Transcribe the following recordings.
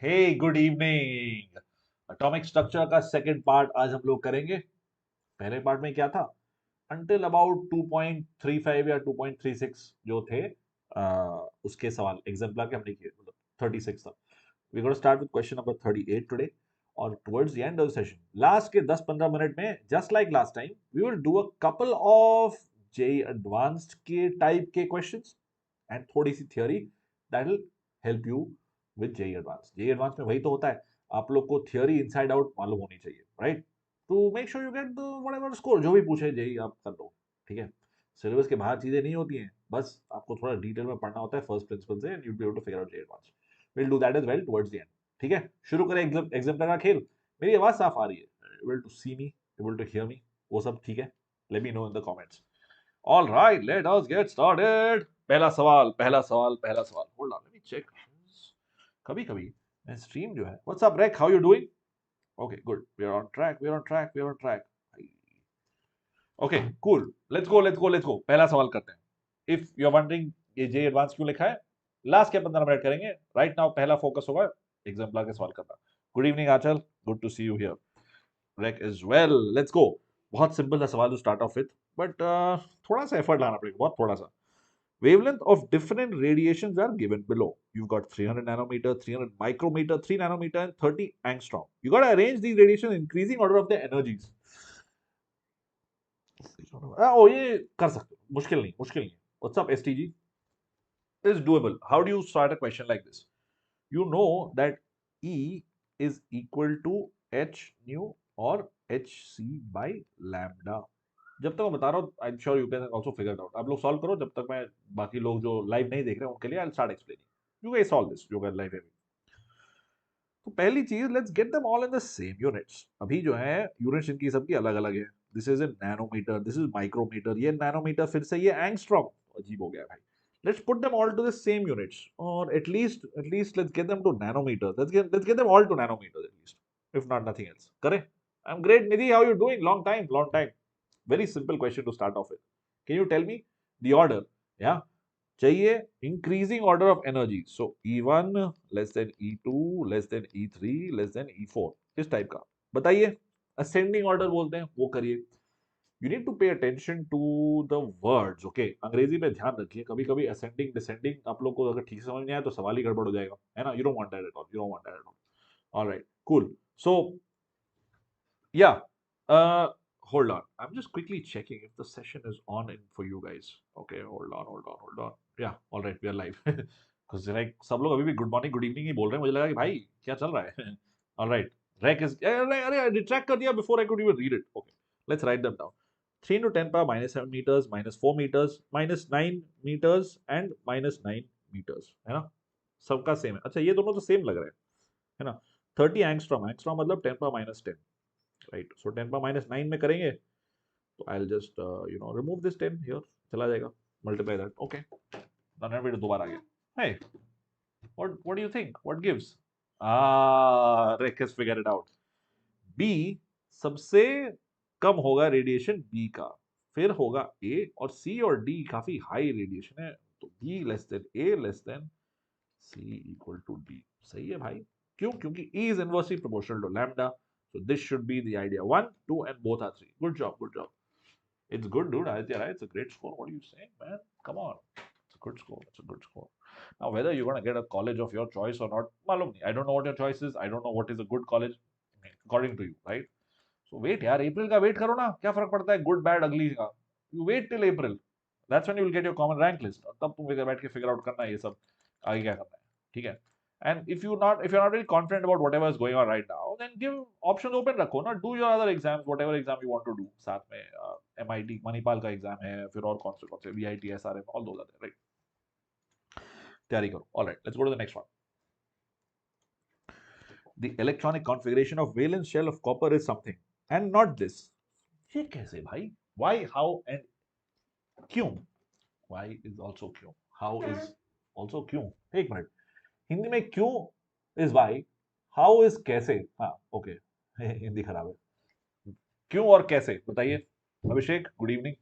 हे good evening. Atomic structure का second part आज हम लोग करेंगे। पहले पार्ट में क्या था? अंटिल अबाउट 2.35 या 2.36 जो थे उसके सवाल एग्जाम्पलर के हमने किए, मतलब 36 तक। We gonna start with question number 38 today. और towards the end of the session, last के 10-15 मिनट में, just like last time, we will do a couple of JEE advanced के टाइप के क्वेश्चंस एंड थोड़ी सी theory that will help you with JEE advance. JEE advance में वही तो होता है, आप लोग को थियोरी इनसाइड आउट मालूम होनी चाहिए, right? To make sure you get the whatever score, जो भी पूछे जेई आप कर लो, ठीक है? सिलेबस के बाहर चीजें नहीं होती हैं, बस आपको थोड़ा डिटेल में पढ़ना होता है फर्स्ट प्रिंसिपल से, and you be able to figure out JEE advance. Will do that as well towards the end, ठीक है? शुरू करें एग्जाम्पलर का खेल। मेरी आवाज साफ आ रही है? Able to see me, able to hear me, वो सब ठीक है? Let me know in the comments. All right, let us get started. पहला सवाल। Hold on, let me check. कभी कभी स्ट्रीम जो है, what's up Rek, how you doing? Okay good, we are on track, okay cool. Let's go. पहला सवाल करते हैं। इफ यू आर वंडरिंग ये जे एडवांस क्यों लिखा है, लास्ट के 15 मिनट करेंगे। राइट नाउ पहला फोकस होगा एग्जाम्पलर के सवाल करना। Good evening Anchal, good to see you here. Rek is well, let's go. बहुत सिंपल सा सवाल to start off with, but थोड़ा सा एफर्ट लाना पड़ेगा, बहुत थोड़ा सा। Wavelength of different radiations are given below. You've got 300 nanometer, 300 micrometer, 3 nanometer, and 30 angstrom. You got to arrange these radiations in increasing order of their energies. Oh, ये कर सकते हो, मुश्किल नहीं। What's up, STG? It's doable. How do you start a question like this? You know that E is equal to H nu or Hc by lambda. जब तक मैं बता रहा हूँ, I am sure you can also figure it out. आप लोग solve करो, जब तक मैं बाकी लोग जो लाइव नहीं देख रहे हैं उनके लिए I will start explaining. You guys solve this, जो गाइस लाइव है। तो पहली चीज, let's get them all in the same units. अभी जो है यूनिट्स इनकी सबकी अलग अलग है। This is in nanometer, this is micrometer, ये नैनोमीटर, फिर से ये एंगस्ट्रॉम। अजीब हो गया भाई। Let's put them all to the same units, और at least let's get them to nanometer. Let's get them all to nanometer at least, if not nothing else. करें? I am great Nidhi, how you doing? Long time. Very simple question to start off with. Can you tell me the order? Yeah. चाहिए increasing order of energy. So E1 less than E2 less than E3 less than E4, इस type का बताइए। ascending order बोलते हैं, वो करिए। You need to pay attention to the words, okay? अंग्रेजी में ध्यान रखिए, कभी कभी ascending descending आप लोग को अगर ठीक से समझ नहीं आया तो सवाल ही गड़बड़ हो जाएगा, है ना? You don't want that at all. You don't want that at all. All right, cool. So yeah, uh, hold on. I'm just quickly checking if the session is on in for you guys. Okay, hold on. Yeah, all right, we are live. Because like सब लोग अभी भी good morning good evening he बोल रहे हैं, मुझे लगा कि भाई क्या चल रहा है? All right, rec is अरे retract कर दिया before I could even read it. Okay, let's write them down. 3 into 10 power minus 7 meters, minus 4 meters, minus 9 meters and minus 9 meters, है ना? सबका सेम है। अच्छा, ये दोनों तो सेम लग रहे हैं, है ना? 30 एंगस्ट्रॉम, एंगस्ट्रॉम मतलब 10 power minus 10, right? So 10 power minus 9 में करेंगे तो I will just remove this 10 here, चला जाएगा, मल्टीप्लाई दैट। ओके, नॉन दोबारा आ गया। Hey, what do you think, what gives? Rick has figure it out. B सबसे कम होगा रेडिएशन बी का, फिर होगा ए, और सी और डी काफी हाई रेडिएशन है, तो B less than A less than C equal to D. सही है भाई। क्यों? क्योंकि E is inversely proportional to lambda. So this should be the idea. 1, 2 and both are 3. Good job. It's good, dude. Aditya, right? It's a great score. What are you saying, man? Come on. It's a good score. Now, whether you're going to get a college of your choice or not, malum nahi. I don't know what your choice is. I don't know what is a good college according to you, right? So wait यार, अप्रैल का wait करो ना, क्या फर्क पड़ता है good bad ugly का? You wait till April, that's when you will get your common rank list, और तब तुम बैठ के फिगर आउट करना ये सब आगे क्या करना है, ठीक है? And if you're not really confident about whatever is going on right now, then give options open रखो ना, do your other exams, whatever exam you want to do। साथ में MIT मणिपाल का एग्जाम है, फिर और कौन से VIT SRM, all those are there, right? तैयारी करो। All right, let's go to the next one. The electronic configuration of valence shell of copper is something and not this. ये कैसे भाई? Why, how and क्यों? Why is also क्यों, how is also क्यों। एक minute, Hindi में क्यों is why, how is कैसे। हाँ ओके, हिंदी खराब है। क्यों और कैसे बताइए। Abhishek, good evening.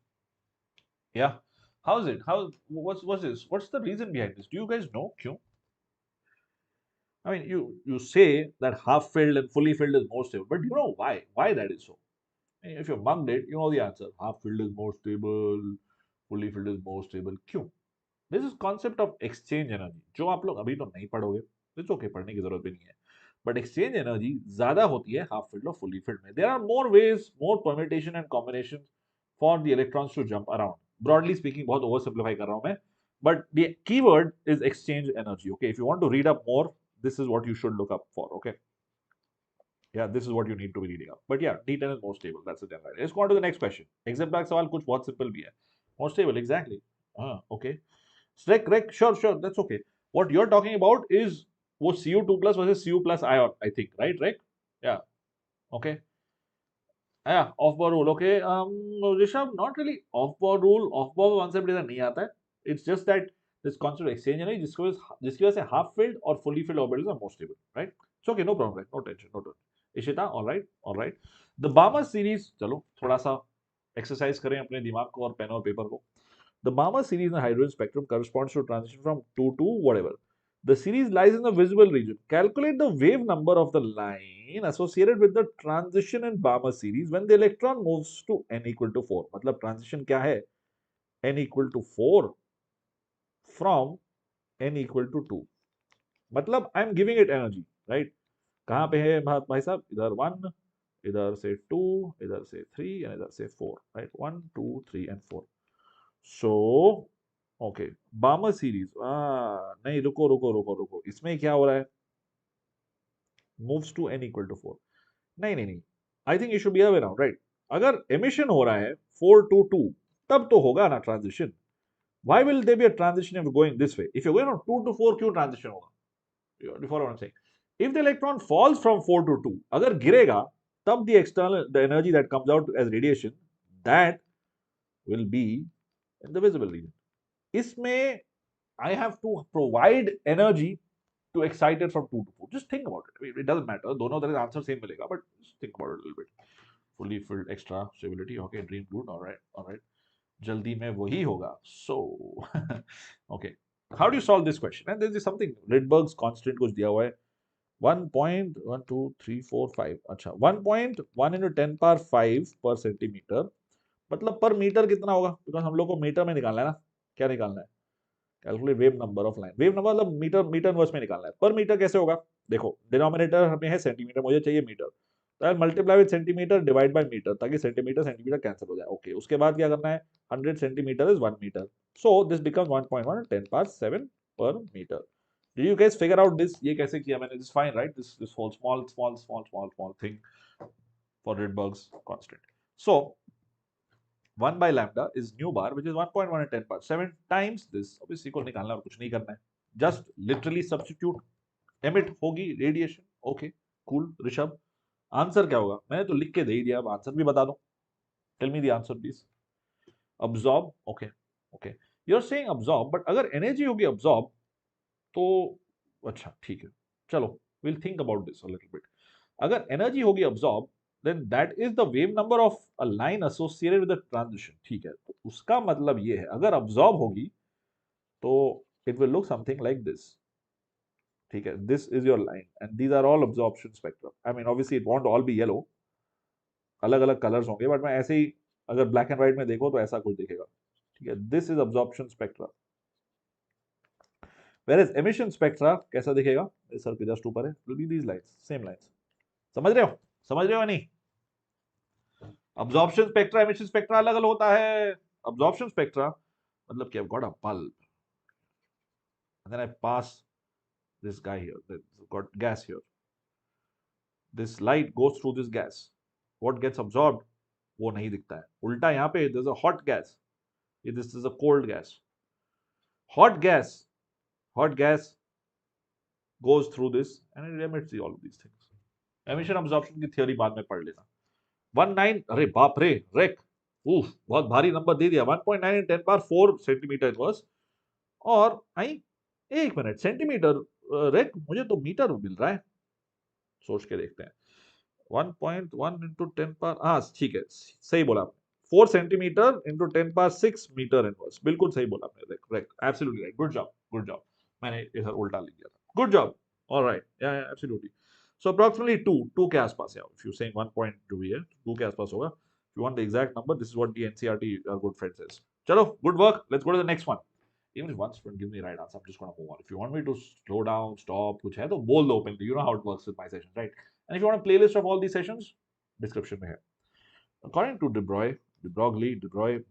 Yeah, how is it, how, what's this, what's the reason behind this, do you guys know क्यों? I mean, you say that half filled and fully filled is more stable, but you know why? Why that is so? I mean, if you mugged it, you know the answer. Half filled is more stable, fully filled is more stable. क्यों? This is concept of exchange energy. जो आप लोग अभी तो नहीं पढ़ोगे, it's okay, पढ़ने की जरूरत भी नहीं है. But exchange energy ज्यादा होती है half filled और fully filled में. There are more ways, more permutation and combinations for the electrons to jump around. Broadly speaking, बहुत oversimplify कर रहा हूँ मैं. But the keyword is exchange energy. Okay, if you want to read up more, this is what you should look up for. Okay. Yeah, this is what you need to be reading up. But yeah, D10 is more stable. That's the general idea. Let's go on to the next question. Exemplar सवाल कुछ बहुत simple भी है. More stable, exactly. Okay. Rec, sure, that's okay. What you're talking about is वो Cu2 plus versus Cu plus ion, I think, right, Rec? Yeah. Okay. Yeah, off-board rule. Okay. Rishabh, not really off-board rule. Off-board concept इधर नहीं आता है. It's just that this concept of exchange energy जिसकी वजह से half filled और fully filled orbitals are more stable, right? It's okay, no problem, right? No tension, no tension. Ishita, all right. The Balmer series, चलो थोड़ा सा exercise करें अपने दिमाग को और पेन और पेपर को. The Balmer series in the hydrogen spectrum corresponds to transition from 2 to whatever. The series lies in the visible region. Calculate the wave number of the line associated with the transition in Balmer series when the electron moves to n equal to 4. मतलब transition क्या है? N equal to 4 from n equal to 2. मतलब I am giving it energy, right? कहाँ पे है भाई साहब? इधर 1, इधर से 2, इधर से 3 and इधर से 4, right? 1, 2, 3 and 4. So, okay, Balmer series. नहीं, रुको. इसमें क्या हो रहा है? Moves to n equal to 4. नहीं. I think you should be aware now, right? अगर emission हो रहा है 4 to 2, तब तो होगा ना transition. Why will there be a transition if you're going this way? If you're going from 2 to 4, क्यों transition होगा? You follow what I'm saying? If the electron falls from 4 to 2, अगर गिरेगा, तब the energy that comes out as radiation, that will be in the visible region. इसमें I have to provide energy to excite it from 2 to 4. Just think about it. It doesn't matter. दोनों तरह answer same मिलेगा, but just think about it a little bit. Fully filled extra stability. Okay, dream good. All right. जल्दी में वही होगा. So, okay. How do you solve this question? And there is something. Rydberg's constant कुछ दिया हुआ है. 1.12345. अच्छा, 1.1 into 10 power 5 per centimeter. मतलब पर मीटर कितना होगा? बिकॉज हम लोग को मीटर में निकालना है ना. क्या निकालना है? Calculate wave number of line. Wave number मतलब मीटर इनवर्स में निकालना है. पर मीटर कैसे होगा? देखो, डिनोमिनेटर हमें है सेंटीमीटर, मुझे चाहिए मीटर, तो multiply with centimetre divide by metre, ताकि सेंटीमीटर कैंसिल हो जाए. ओके, उसके बाद क्या करना है? 100 centimetre is 1 metre, so this becomes 1.1 10 power 7 per metre. Did you guys figure out this? ये कैसे किया मैंने? This fine, right? This whole small thing for Rydberg's constant. So 1 by lambda is nu bar, which is 1.1 and 10 power 7 times this. अब इसी को निकालना और कुछ नहीं करना है. Just literally substitute. Emit होगी radiation. Okay, cool. Rishabh, answer क्या होगा? मैंने तो लिख के दे ही दिया, अब आंसर भी बता दो. Tell me the answer, please. Absorb. Okay. You're saying absorb, but अगर energy होगी absorb, तो अच्छा ठीक है, चलो we'll think about this a little bit. अगर energy होगी absorb, then that is the wave number of a line associated with the transition. ठीक है, तो उसका मतलब ये है, अगर absorb होगी तो it will look something like this. ठीक है, this is your line and these are all absorption spectrum. I mean obviously it won't all be yellow, अलग अलग कलर्स होंगे, बट मैं ऐसे ही अगर ब्लैक एंड व्हाइट में देखो तो ऐसा कुछ दिखेगा. ठीक है, this is absorption spectra. Whereas emission spectra कैसा दिखेगा? सर के जस्ट ऊपर है, will be these lines, same lines. समझ रहे हो नहीं? Absorption spectra, emission spectra अलग अलग होता है. Absorption spectra मतलब कि I've got a bulb and then I pass this guy here, I've got gas here. This light goes through this gas. What gets absorbed वो नहीं दिखता है. उल्टा यहाँ पे there's a hot gas. This is a cold gas. Hot gas goes through this and it emits all of these things. Emission absorption की theory बाद में पढ़ लेना. 19, अरे बाप रे, रेक, बहुत भारी नंबर दे दिया. 1.9 in 10 power 4 सेंटीमीटर इनवर्स. और आई एक मिनट, सेंटीमीटर रेक, मुझे तो मीटर मिल रहा है. सोच के देखते हैं. 1.1 into 10 power, हाँ ठीक है, सही बोला आपने. 4 centimetre into 10 power 6 metre inverse. बिल्कुल सही बोला आपने रेक, एब्सोल्युटली राइट. Good job. मैंने इधर उल्टा लिख दिया था. Good job. All right. Yeah, absolutely. So approximately two के आसपास है. If you're saying 1 point जो भी है, 2 के आसपास होगा. If you want the exact number, this is what the NCERT, our good friend, says. चलो, good work. Let's go to the next one. Even if one student gives me the right answer, I'm just gonna move on. If you want me to slow down, stop, कुछ है तो बोल दो openly. You know how it works with my sessions, right? And if you want a playlist of all these sessions, description में है. According to De Broglie,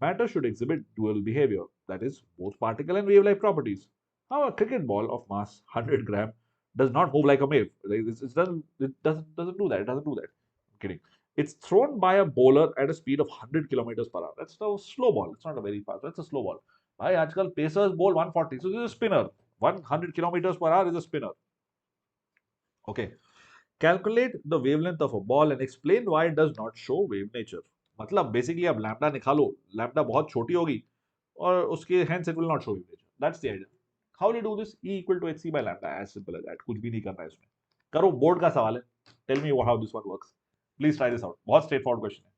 matter should exhibit dual behavior, that is, both particle and wave-like properties. Now, a cricket ball of mass 100 gram does not move like a wave. It doesn't do that. It doesn't do that. I'm kidding. It's thrown by a bowler at a speed of 100 kilometers per hour. That's a slow ball. It's not a very fast. That's a slow ball. Bhai, आजकल pacers bowl 140. So this is a spinner. 100 kilometers per hour is a spinner. Okay. Calculate the wavelength of a ball and explain why it does not show wave nature. मतलब basically आप lambda निकालो, lambda बहुत छोटी होगी और उसके hence it will not show wave nature. That's the idea. How do you do this? E equal to hc by lambda, as simple as that. कुछ भी नहीं करना है इसमें. करो, बोर्ड का सवाल है. Tell me how this one works. Please try this out. बहुत straightforward question है.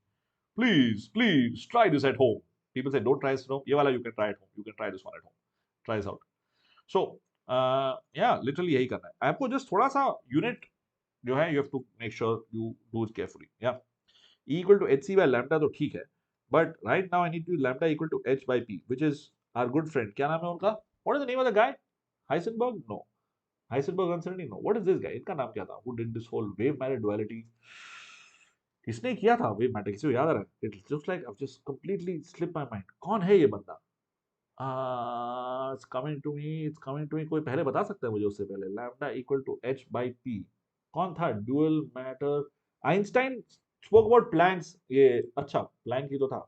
Please try this at home. People say don't try this at home. ये वाला you can try at home. You can try this one at home. Try this out. So yeah, literally यही करना है. आपको just थोड़ा सा unit जो है you have to make sure you do it carefully. Yeah. E equal to hc by lambda तो ठीक है, but right now I need to lambda equal to h by p, which is our good friend. क्या नाम है उनका? What is the name of the guy? Heisenberg? No. Heisenberg uncertainty? No. What is this guy? इनका नाम क्या था? Who did this whole wave matter duality? किसने किया था wave matter? किसी को याद आ रहा है? It's just like I've just completely slipped my mind. कौन है ये बंदा? It's coming to me. It's coming to me. कोई पहले बता सकता है मुझे उससे पहले? Lambda equal to h by p. कौन था? Dual matter. Einstein spoke about Planck's. ये अच्छा, Planck ही तो था.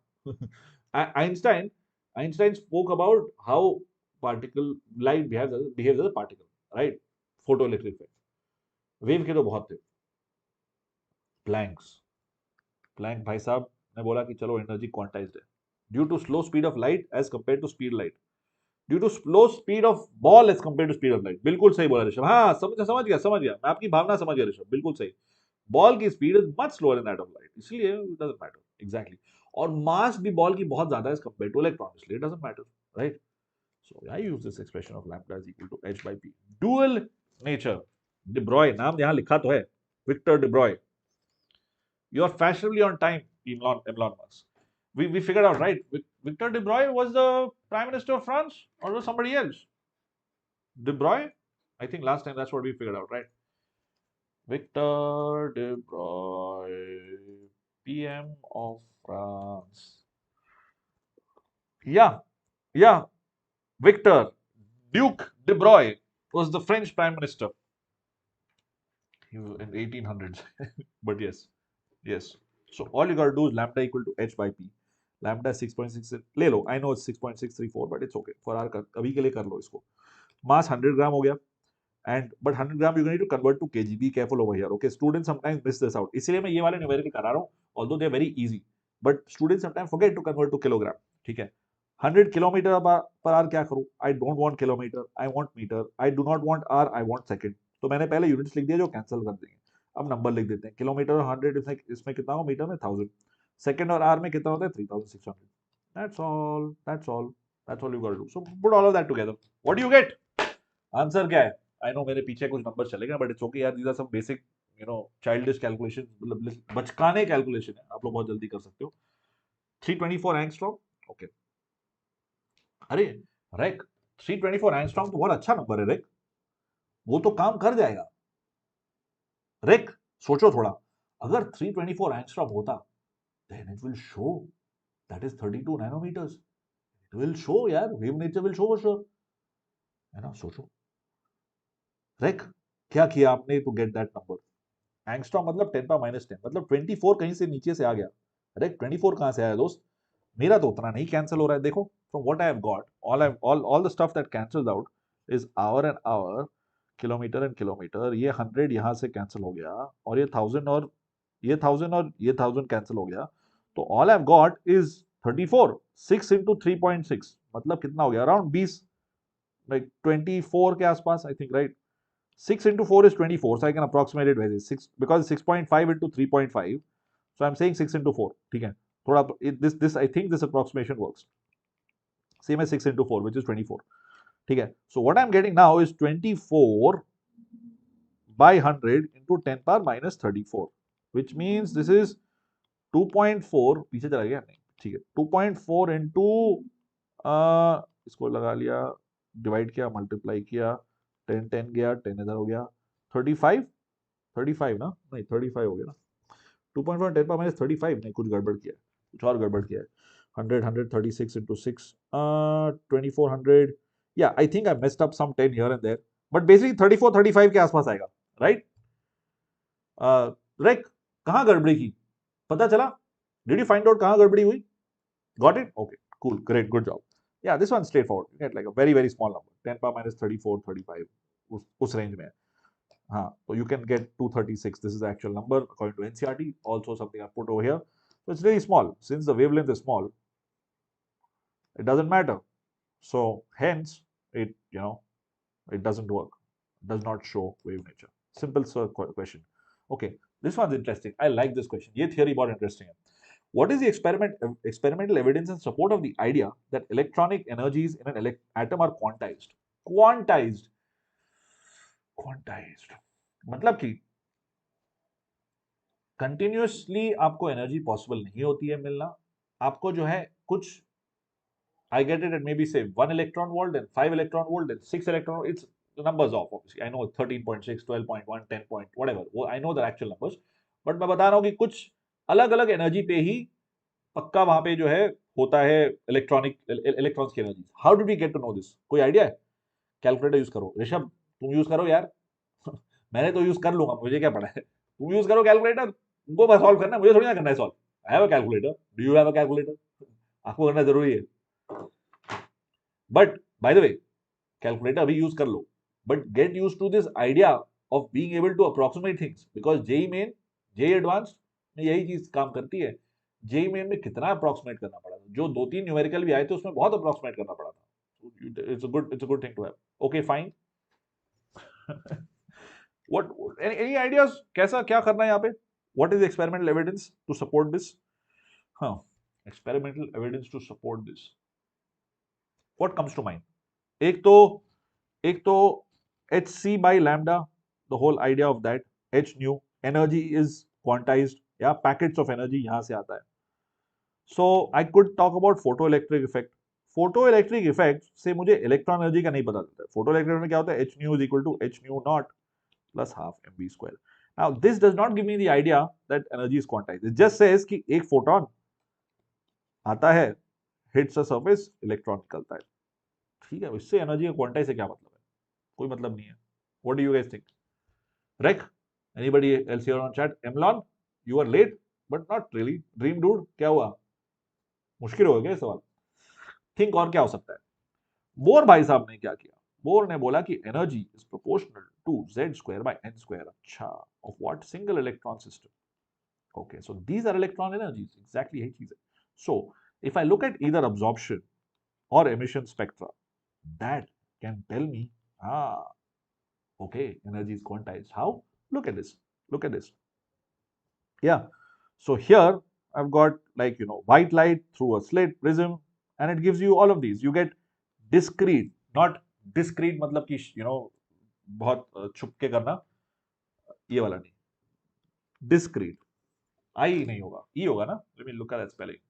Einstein spoke about how particle light behaves as a particle, right? Photoelectric effect. Wave के तो बहुत थे. Planck भाई साहब ने बोला कि चलो एनर्जी क्वांटाइज्ड है. Due to slow speed of light as compared to speed light. Due to slow speed of ball as compared to speed of light. बिल्कुल सही बोला ऋषभ. हाँ, समझ गया. मैं आपकी भावना समझ गया ऋषभ. बिल्कुल सही. बॉल की speed is much slower than that of light, इसलिए इट डजंट मैटर. एग्जैक्टली. और मास भी बॉल की बहुत ज्यादा है एज कंपेयर टू इलेक्ट्रॉन, इसलिए it doesn't matter, right? So I use this expression of lambda is equal to h by p. Dual nature. De Broglie नाम यहां लिखा तो है, Victor de Broglie. You are fashionably on time, Elon Musk. We figured out, right? Victor de Broglie was the Prime Minister of France, or was somebody else? De Broglie? I think last time that's what we figured out, right? Victor de Broglie, PM of France. Yeah. Victor Duke de Broglie was the French Prime Minister. He was in 1800s. But yes. So all you gotta do is lambda equal to h by p. Lambda 6.6 ले लो. I know it's 6.634, but it's okay. For our अभी के लिए कर लो इसको. Mass 100 ग्राम हो गया. But 100 gram you're going to convert to kg. Be careful over here. Okay, students sometimes miss this out. इसलिए मैं ये वाले न्यूमेरिकल करा रहा हूँ. Although they are very easy, but students sometimes forget to convert to kilogram. ठीक है. 100 kilometer per hour क्या करूँ? I don't want kilometer. I want meter. I do not want hour. I want second. तो मैंने पहले units लिख दिया जो कैंसिल कर देंगे. अब नंबर लिख देते हैं. किलोमीटर और 100 इसमें कितना हो? मीटर में 1000. सेकंड और आर में कितना होता है? 3600. That's all you got to do. So put all of that together. What do you get? Answer क्या है? आई नो मेरे पीछे कुछ नंबर चलेगा, बट इट्स ओके यार. These are some basic childish calculation, मतलब बचकाने कैलकुलेशन है. आप लोग बहुत जल्दी कर सकते हो. 324 एंगस्ट्रॉम. ओके. अरे रेक, 324 एंगस्ट्रॉम तो बहुत अच्छा नंबर है रेक. वो तो काम कर जाएगा. रेक सोचो थोड़ा. अगर 324 एंगस्ट्रॉम होता, then it will show that is 32 nanometers. It will show यार. Wave nature will show for sure. है ना? सोचो. रेक क्या किया आपने to get that number? Angstrom मतलब 10 पावर -10, मतलब 24 कहीं से नीचे से आ गया. रेक 24 कहां से आया दोस्त? मेरा तो उतना नहीं कैंसिल हो रहा है. देखो, from what I have got, all the stuff that cancels out is hour and hour, kilometre and kilometre. ये 100 यहां से कैंसिल हो गया, और ये 1000 और ये 1000 और ये 1000 कैंसिल हो गया. तो all I have got is 34. 6 into 3.6 मतलब कितना हो गया? अराउंड 20, लाइक 24 के आसपास, I think, right? 6 into 4 is 24, so I can approximate it very 6, because 6.5 into 3.5, so I'm saying 6 into 4. ठीक है. थोड़ा this I think this approximation works. Same as 6 into 4, which is 24. ठीक है. So what I'm getting now is 24 by 100 into 10 power minus 34, which means this is 2.4, पीछे चला गया नहीं, ठीक है, 2.4 into इसको लगा लिया, डिवाइड किया, मल्टीप्लाई किया, 10 गया, 10 इधर हो गया, 35 ना, नहीं 35 हो गया ना, 2.4 10 पावर माइनस 35, नहीं कुछ गड़बड़ किया है, कुछ और गड़बड़ किया है, 136 into 6, 2400, yeah, I think I messed up some 10 here and there, but basically 34-35 के आसपास आएगा, right? राइट, कहाँ गड़बड़ी की पता चला? Did you find out कहाँ गड़बड़ी हुई? Got it? Okay, cool, great, good job. Yeah, this one's straightforward. You get like a very small number, 10 power minus 34, 35, उस range में है. हाँ, so you can get 236. This is the actual number according to NCERT. Also something I put over here. So it's really small. Since the wavelength is small, it doesn't matter. So hence it, it doesn't work. It does not show wave nature. Simple question. Okay, this one's interesting. I like this question. ये theory बहुत interesting है. What is the experimental evidence in support of the idea that electronic energies in an atom are quantized? Quantized मतलब कि continuously आपको energy possible नहीं होती है मिलना, आपको जो है कुछ, I get it at maybe say 1 electron volt, then 5 electron volt, then 6 electron volt. It's the numbers off, obviously. I know 13.6, 12.1, 10 point, whatever. I know the actual numbers. But मैं बता रहा हूँ कि कुछ अलग अलग एनर्जी पे ही पक्का वहां पे जो है होता है इलेक्ट्रॉन्स की energy. How did we get to know this? कोई आइडिया है? कैलकुलेटर यूज करो. ऋषभ तुम यूज करो यार. मैंने तो यूज कर लूंगा, मुझे क्या पड़ा है. तुम यूज करो कैलकुलेटर, तुमको बस सॉल्व करना है, मुझे थोड़ी ना करना है solve. I have a calculator. Do you have a calculator? आपको करना जरूरी है. But by the way, calculator अभी यूज कर लो, but get use to this idea of being able to approximate things, because JEE main, JEE advanced में यही चीज काम करती है. जेईई मेन में कितना अप्रोक्सीमेट करना पड़ा था, जो 2-3 न्यूमेरिकल भी आए थे उसमें बहुत अप्रोक्सीमेट करना पड़ा था. It's a good thing to have. Okay fine. What any ideas, कैसा क्या करना है यहाँ पे? What is experimental evidence to support this? हाँ, experimental evidence to support this, what comes to mind? एक तो hc by lambda, the whole idea of that, h nu, energy is quantized, yeah, packets of energy यहाँ से आता है. So I could talk about photoelectric effect. Photoelectric effect से मुझे electron energy का नहीं पता चलता है. Photoelectric में क्या होता है? h nu is equal to h nu naught plus half mv square. Now this does not give me the idea that energy is quantized. It just says कि एक फोटोन आता है, hits a surface, इलेक्ट्रॉन निकलता है. ठीक है, इससे energy का क्वांटाइज से क्या मतलब है? कोई मतलब नहीं है. What do you guys think? Rek? Anybody else here on chat? Emlon, you are late, but not really. Dream dude, क्या हुआ? मुश्किल हो गया सवाल. थिंक और क्या हो सकता है? बोर भाई साहब ने क्या किया? बोर ने बोला कि energy is proportional to z square by n square. अच्छा, of what? Single electron system. Okay, so these are electron energies. Exactly यही चीज है. So if I look at either absorption और emission spectra, that can tell me, okay, energy is quantized. How? Look at this. Look at this. Yeah. So here I've got like, white light through a slit prism, and it gives you all of these. You get discrete, not discrete मतलब कि, बहुत छुप के करना, ये वाला नहीं. Discrete. I नहीं होगा, E होगा ना? Let me look at that spelling.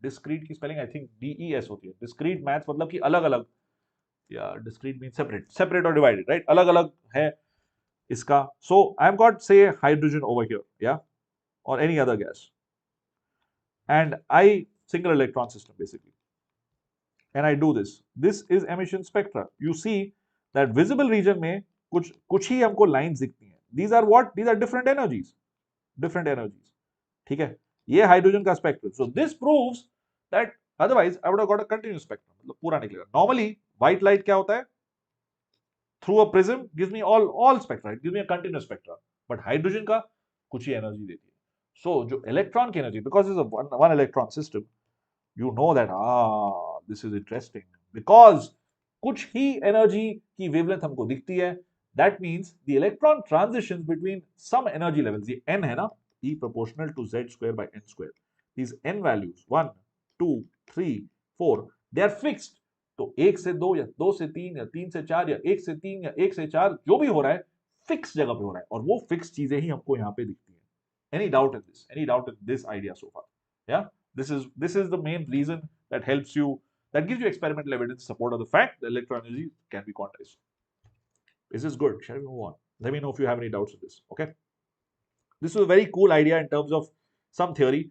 Discrete की spelling I think DES होती है. Discrete maths मतलब कि अलग अलग. Yeah, discrete means separate or divided, right? अलग अलग है इसका. So I've got say hydrogen over here, yeah, or any other gas, and I single electron system basically, and I do this. This is emission spectra. You see that visible region में कुछ ही हमको lines दिखती हैं. These are what? These are different energies. ठीक है, ये hydrogen का spectrum. So this proves that otherwise I would have got a continuous spectrum. मतलब पूरा निकलेगा. Normally white light क्या होता है? Through a prism gives me all spectra. It gives me a continuous spectra. But hydrogen का कुछ ही energy देती है. So जो इलेक्ट्रॉन की energy, because it's a one electron system, you know that this is interesting because कुछ ही energy की wavelength हमको दिखती है. That means the electron transitions between some energy levels. ये n है ना, E proportional to z square by n square. These n values 1, 2, 3, 4, they are fixed. तो 1 से 2 या 2 से 3 या 3 से 4 या 1 से 3 या 1 से 4 जो भी हो रहा है फिक्स जगह पे हो रहा है और वो फिक्स चीजें ही हमको यहाँ पे दिखती हैं। Any doubt in this, any doubt in this idea so far? या this is the main reason that helps you, that gives you experimental evidence support of the fact that electron energy can be quantized. Is this good? Shall we move on? Let me know if you have any doubts in this. Okay, this is a very cool idea in terms of some theory.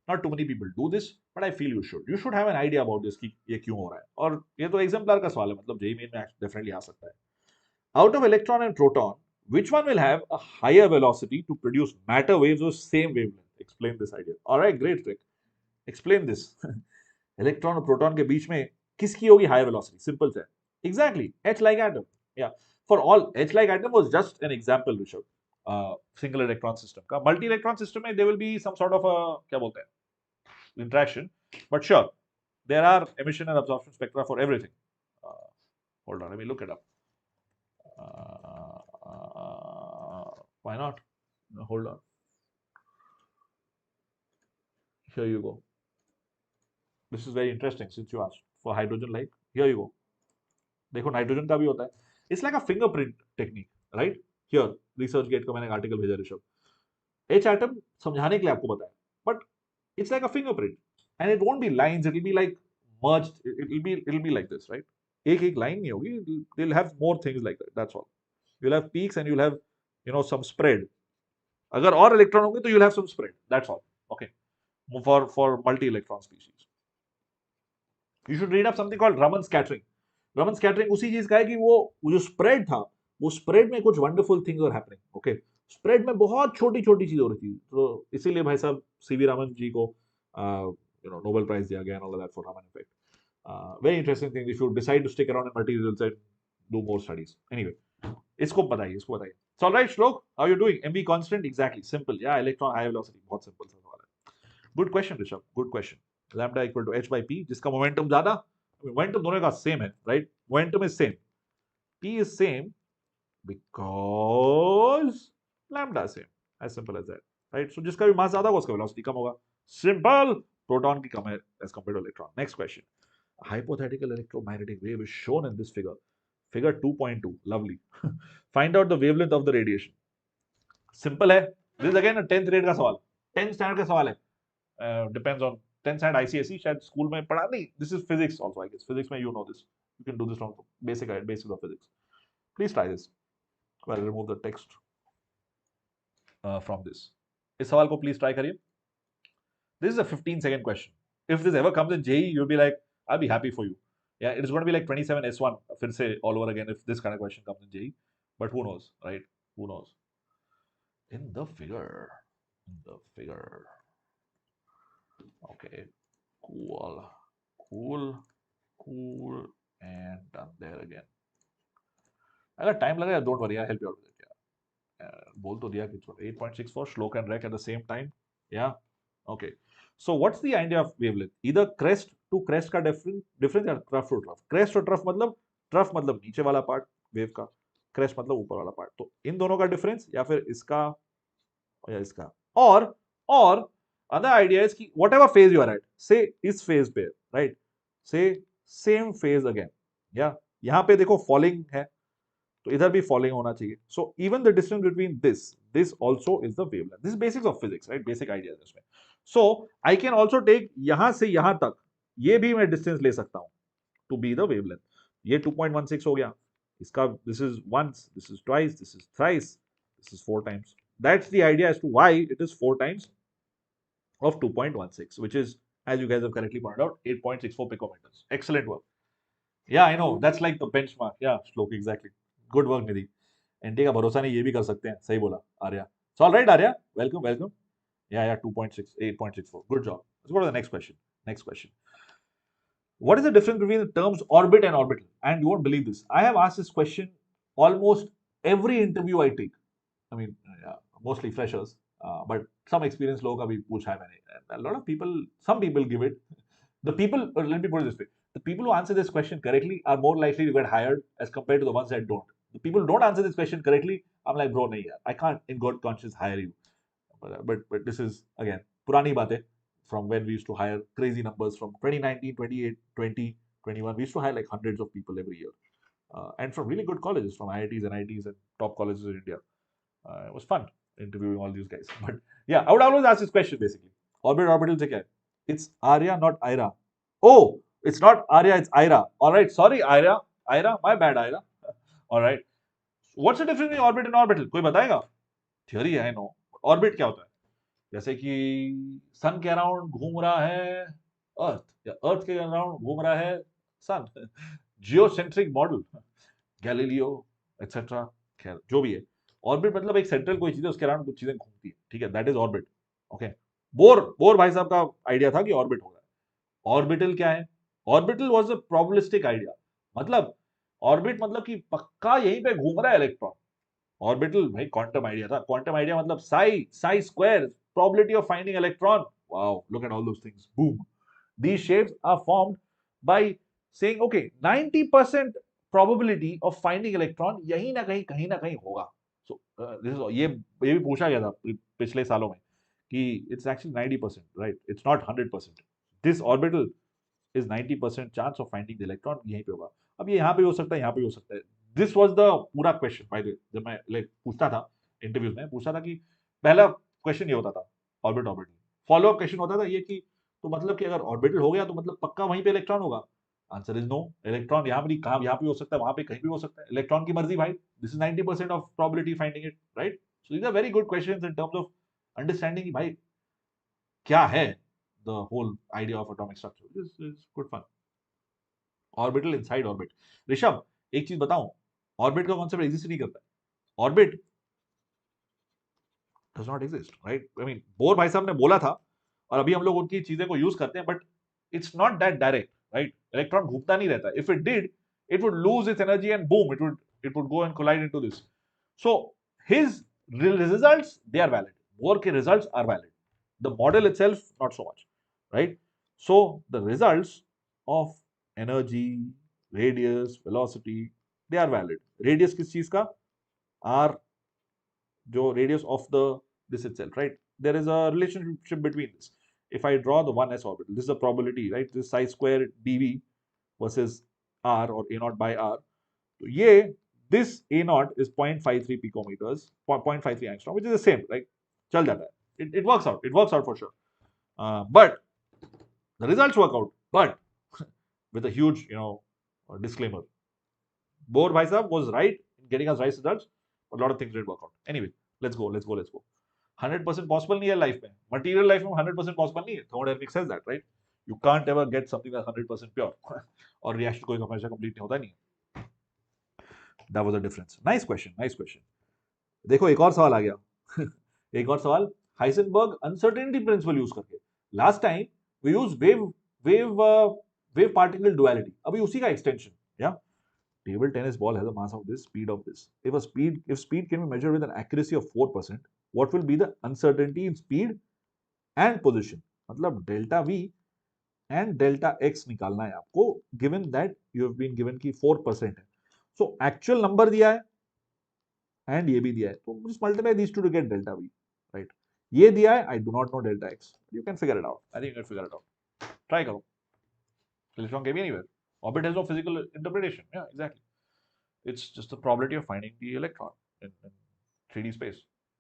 Not too many people do this, but I feel you should have an idea about this कि ये क्यों हो रहा है। और ये तो exemplar का सवाल है, मतलब जेईई मेन में डेफिनेटली आ सकता है। Out of electron and proton, which one will have a higher velocity to produce matter waves of same wavelength? Explain this idea. All right, great trick. Explain this. Electron और proton के बीच में किसकी होगी higher velocity? Simple है. Exactly. H-like atom. Yeah. For all, H-like atom was just an example, Rishabh. Single electron system का. Multi electron system में there will be some sort of a क्या बोलते हैं interaction. But sure, there are emission and absorption spectra for everything. Hold on, let me look it up. Why not? No, hold on. Here you go. This is very interesting since you asked for hydrogen, like here you go. देखो nitrogen का भी होता है. It's like a fingerprint technique, right? Here, ResearchGate का मैंने एक article भेजा Rishabh. H atom समझाने के लिए आपको बताया, but it's like a fingerprint, and it won't be lines. It will be like merged. It will be like this, right? एक लाइन नहीं होगी. They'll have more things like that. That's all. You'll have peaks and you'll have, some spread. अगर और electron होंगे तो you'll have some spread. That's all. Okay. For multi-electron species. You should read up something called Raman scattering. Raman scattering उसी चीज का है कि वो जो spread था, वो spread में कुछ wonderful things are happening. Okay. Spread में बहुत छोटी छोटी चीज हो रही थी, तो इसीलिए भाई साहब सीवी रामन जी को Nobel Prize दिया गया and all of that for Raman effect. Very interesting thing. If you decide to stick around in materials and do more studies. Anyway, इसको बताइए. So all right, Shlok, how are you doing? MV constant, exactly, simple. Yeah, electron high velocity, बहुत simple सा सवाल है. Good question, Rishabh. Good question. Lambda equal to h by p, जिसका momentum ज्यादा, momentum दोनों का same है, right? Momentum is same. P is same because lambda is same. As simple as that, right? So जिसका भी mass ज्यादा होगा उसका velocity कम होगा. Simple. Proton की कम है as compared to electron. Next question. A hypothetical electromagnetic wave is shown in this figure. Figure 2.2. Lovely. Find out the wavelength of the radiation. Simple है. This is again a 10th grade का सवाल. 10th standard का सवाल है. Depends on 10th standard ICSE, शायद school में पढ़ा नहीं. This is physics also, I guess. Physics में you know this. You can do this from basics of physics. Please try this. I'll remove the text from this. इस सवाल को please try करिए. This is a 15-second question. If this ever comes in JEE, you'll be like, I'll be happy for you. Yeah, it's going to be like 27 S1 फिर से all over again if this kind of question comes in JEE. But who knows, right? Who knows? In the figure. Okay, cool, and done there again. अगर time लगेगा, don't worry, I'll help you out with it. Yeah, बोल तो दिया कि 8.64 Shlok and Rek at the same time. Yeah, okay. So what's the idea of wavelength? Either crest to crest का difference या trough to trough. Crest और trough मतलब नीचे वाला part wave का, crest मतलब ऊपर वाला part. तो इन दोनों का difference या फिर इसका या इसका. और other idea is कि whatever phase you are at, say इस phase पे, right? Say same phase again. Yeah, यहाँ पे देखो falling है, तो इधर भी falling होना चाहिए. So even the distance between this also is the wavelength. This is basics of physics, right? Basic ideas इसमें. So I can also take यहाँ से यहाँ तक, ये भी मैं distance ले सकता हूँ to be the wavelength. ये 2.16 हो गया. इसका this is once, this is twice, this is thrice, this is 4 times. That's the idea as to why it is 4 times of 2.16, which is, as you guys have correctly pointed out, 8.64 picometers. Excellent work. Yeah, I know. That's like the benchmark. Yeah, Shlok, exactly. Good work, Nidhi. NT का भरोसा नहीं, ये भी कर सकते हैं. सही बोला, Arya. So all right, Arya. Welcome. Yeah, 2.6, 8.64. Good job. Let's go to the next question. What is the difference between the terms orbit and orbital? And you won't believe this. I have asked this question almost every interview I take. I mean, mostly freshers, but some experienced लोगों का भी पूछा है मैंने. A lot of people, some people give it. The people, let me put it this way. The people who answer this question correctly are more likely to get hired as compared to the ones that don't. The people who don't answer this question correctly, I'm like, bro, nahi yaar, I can't in good conscience hire you. But this is, again, purani batein from when we used to hire crazy numbers from 2019, 28, 20, 21. We used to hire like hundreds of people every year. and from really good colleges, from IITs, NITs, and top colleges in India. It was fun interviewing all these guys. But yeah, I would always ask this question basically. Orbit orbital se kya hai? It's Arya, not Ira. Oh, it's not Arya, it's Ira. All right, sorry, Ira. Ira, my bad, Ira. All right. What's the difference between orbit and orbital? कोई बताएगा? Theory है, I know. Orbit क्या होता है? जैसे कि सन के around घूम रहा है अर्थ, या अर्थ के अराउंड घूम रहा है सन. जियोसेंट्रिक मॉडल, गैलीलियो एक्सेट्रा, खैर जो भी है. ऑर्बिट मतलब एक सेंट्रल कोई चीज है, उसके अराउंड कुछ चीजें घूमती है, ठीक है, that is orbit. Okay. Bore bore भाई साहब का आइडिया था कि ऑर्बिट होगा. ऑर्बिटल क्या है? Orbital was a probabilistic idea. मतलब ऑर्बिट मतलब कि पक्का यहीं पे घूम रहा है इलेक्ट्रॉन. ऑर्बिटल भाई क्वांटम आइडिया था. क्वांटम आइडिया मतलब Sai square, probability of finding electron. Wow, look at all those things. Boom. These shapes are formed by saying, okay, 90% probability of finding electron यहीं ना कहीं होगा. So this is ये भी पूछा गया था पिछले सालों में कि it's actually 90%, right? It's not 100%. This orbital is 90% chance of finding the electron, यहीं पे होगा. अब ये यहाँ पे हो सकता है, यहाँ पे हो सकता है. This was the पूरा क्वेश्चन. बाय द वे, जब मैं पूछता था इंटरव्यूज में, पूछता था कि पहला क्वेश्चन ये होता था orbit orbital. Follow up question होता था ये कि तो मतलब कि अगर ऑर्बिटल हो गया तो मतलब पक्का वहीं पे इलेक्ट्रॉन होगा. Answer is no. इलेक्ट्रॉन यहाँ पर कहाँ, यहाँ पे हो सकता है, वहां पे कहीं भी हो सकता है. इलेक्ट्रॉन की मर्जी भाई. This is 90% of probability finding it, right? So these are very good questions in terms of understanding कि भाई क्या है the whole idea of atomic structure. This is good fun. Orbital inside orbit. Rishabh, एक चीज बताऊं, ऑर्बिट का concept exist नहीं करता है. Orbit does not exist, right? I mean, bore भाई साहब ने बोला था और अभी हम लोग उनकी चीजें को यूज करते हैं, but it's not that direct, right? Electron घूमता नहीं रहता. If it did, it would lose its energy and boom, it would go and collide into this. So his results, they are valid. Bohr के results are valid. The model itself not so much, right? So the results of energy, radius, velocity, they are valid. Radius किस चीज का? Are जो radius of this itself, right? There is a relationship between this. If I draw the 1s orbital, this is the probability, right? This psi square dv versus r, or a naught by r. So this a naught is 0.53 picometers, 0.53 angstrom, which is the same, right? चल जाता है. It works out. It works out for sure. But the results work out, but with a huge, disclaimer. Bohr bhai sahab was right in getting us right results, but a lot of things didn't work out. Anyway, let's go. 100% possible नहीं है life में. Material life में 100% possible नहीं है. Thermodynamics says that, right? You can't ever get something that's 100% pure. और reaction कोई हमेशा complete नहीं होता नहीं है. That was a difference. Nice question. देखो एक और सवाल आ गया. एक और सवाल, हाइसेनबर्ग अनसर्टेनिटी प्रिंसिपल यूज करके. Last time we use wave particle duality. अभी उसी का एक्सटेंशन. या table tennis ball has a mass of this, speed of this. If speed can be measured with an accuracy of 4%, what will be the uncertainty in speed and position? मतलब delta v and delta x निकालना है आपको, given that you have been given कि 4% है. So actual number दिया है and ये भी दिया है, तो just multiply these two to get delta v, right? ये दिया है, I do not know delta x. You can figure it out. I think you can figure it out. Try करो. Electron can be anywhere. Orbit has no physical interpretation. Yeah, exactly. It's just the probability of finding the electron in 3D space,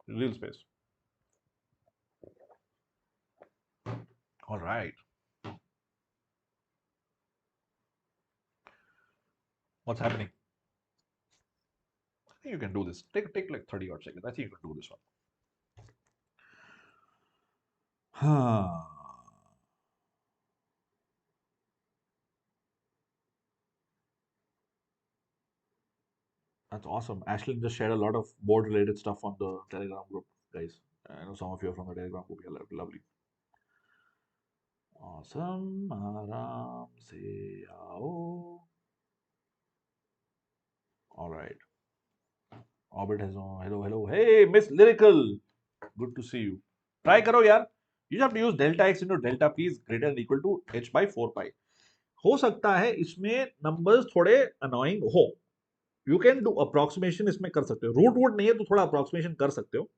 real space. All right. What's happening? I think you can do this. Take like 30 odd seconds. I think you can do this one. That's awesome. Ashlyn just shared a lot of board related stuff on the Telegram group, guys. I know some of you are from the Telegram group. Yeah, lovely. Awesome. Aaram se aao. All right. Orbit has no. Hello. Hey, Miss Lyrical. Good to see you. Try करो यार. You have to use delta x into delta p is greater than equal to h by 4 pi. हो सकता है इसमें numbers थोड़े annoying हो. You can do approximation इसमें कर सकते हो. रूट नहीं है तो थोड़ा अप्रोक्सीमेशन कर सकते हो.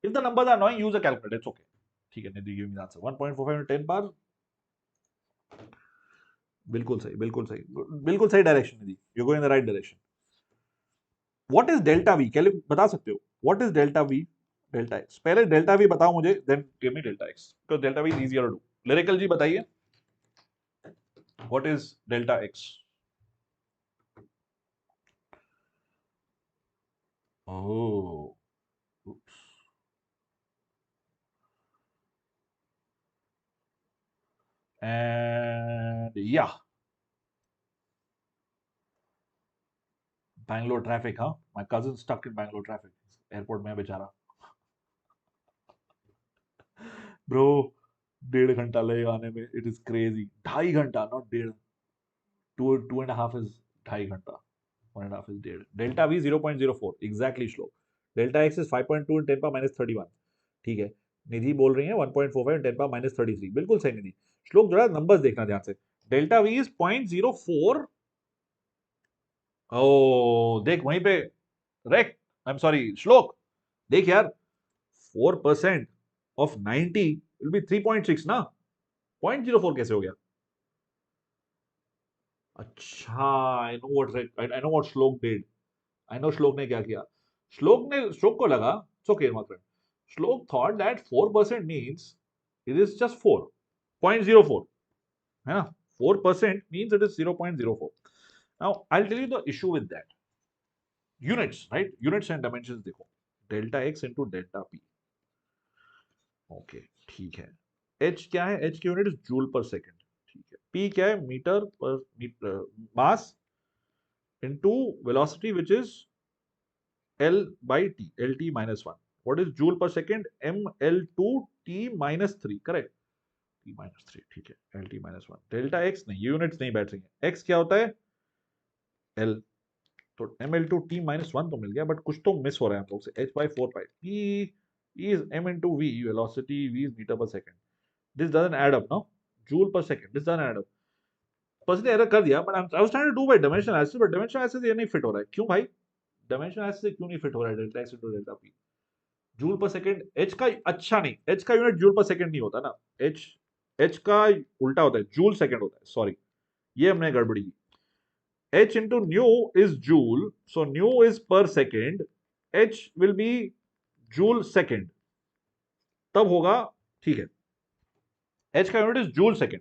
If the numbers are annoying, use a calculator. It's okay. ठीक है, Nidhi give me the answer. 1.45 10 power. बिल्कुल सही direction Nidhi. You go in the right direction. What is delta V, क्या बता सकते हो? What is delta V, delta X? पहले delta V बताओ मुझे, then give me delta X, because delta V is easier to do. Lyrical ji बताइए, what is delta x? Oh, and yeah Bangalore traffic, हाँ, my cousin stuck in Bangalore traffic, airport में है बेचारा। Bro 1.5 घंटा लगेगा आने में, इट इज क्रेजी। 2.5 घंटा, नॉट डेढ़, 2.5 इज 2.5 घंटा, 1.5 इज डेढ़। डेल्टा वी 0.04 एग्जैक्टली श्लोक। Delta x is 5.2 in 10 power minus 31, ठीक है। निधि बोल रही है 1.45 इन 10 पावर माइनस 33, बिल्कुल सही निधि। श्लोक जरा नंबर्स देखना ध्यान से, डेल्टा वी इज 0.04। ओ देख वहीं पे, रेक, आई एम सॉरी श्लोक, देख यार, 4% ऑफ 90 विल बी 3.6 ना, 0.04 कैसे हो गया? अच्छा, I know what, I know what Shlok did, I know Shlok ने क्या किया। श्लोक को लगा, it's okay my friend, Shlok thought that 4% means it is just 4.04, है ना, 4% means it is 0.04। Now I will tell you the issue with that, units, right, units and dimensions देखो, delta X into delta P, okay, ठीक है। H क्या है? H की unit is joule per second, ठीक है। पी क्या है? Metre per metre, mass into velocity which is L by T, LT minus 1. What is joule per second? ML2 T minus 3, correct? T minus 3, ठीक है, LT minus 1। Delta x नहीं, units नहीं बैठ रही हैं। x क्या होता है? L, तो ML2 T minus 1 तो मिल गया, बट कुछ तो मिस हो रहा है हम लोग से, h by 4 pi। P is m into v, velocity, v is meter per second. This doesn't add up, no? Joule per second, this doesn't add up। Personally error कर दिया, but I was trying to do by dimensional analysis, but dimensional analysis ये नहीं fit हो रहा है। क्यों भाई? Dimensional analysis से क्यों नहीं फिट हो रहा है delta x into delta p? Joule per second, H का, अच्छा नहीं, एच का यूनिट जूल पर सेकंड नहीं होता ना, एच, एच का उल्टा होता है, जूल सेकंड होता है, सॉरी, ये हमने गड़बड़ी की। H into nu is joule, so nu is per second, H will be joule second, तब होगा, ठीक है। एच का यूनिट इज जूल सेकंड,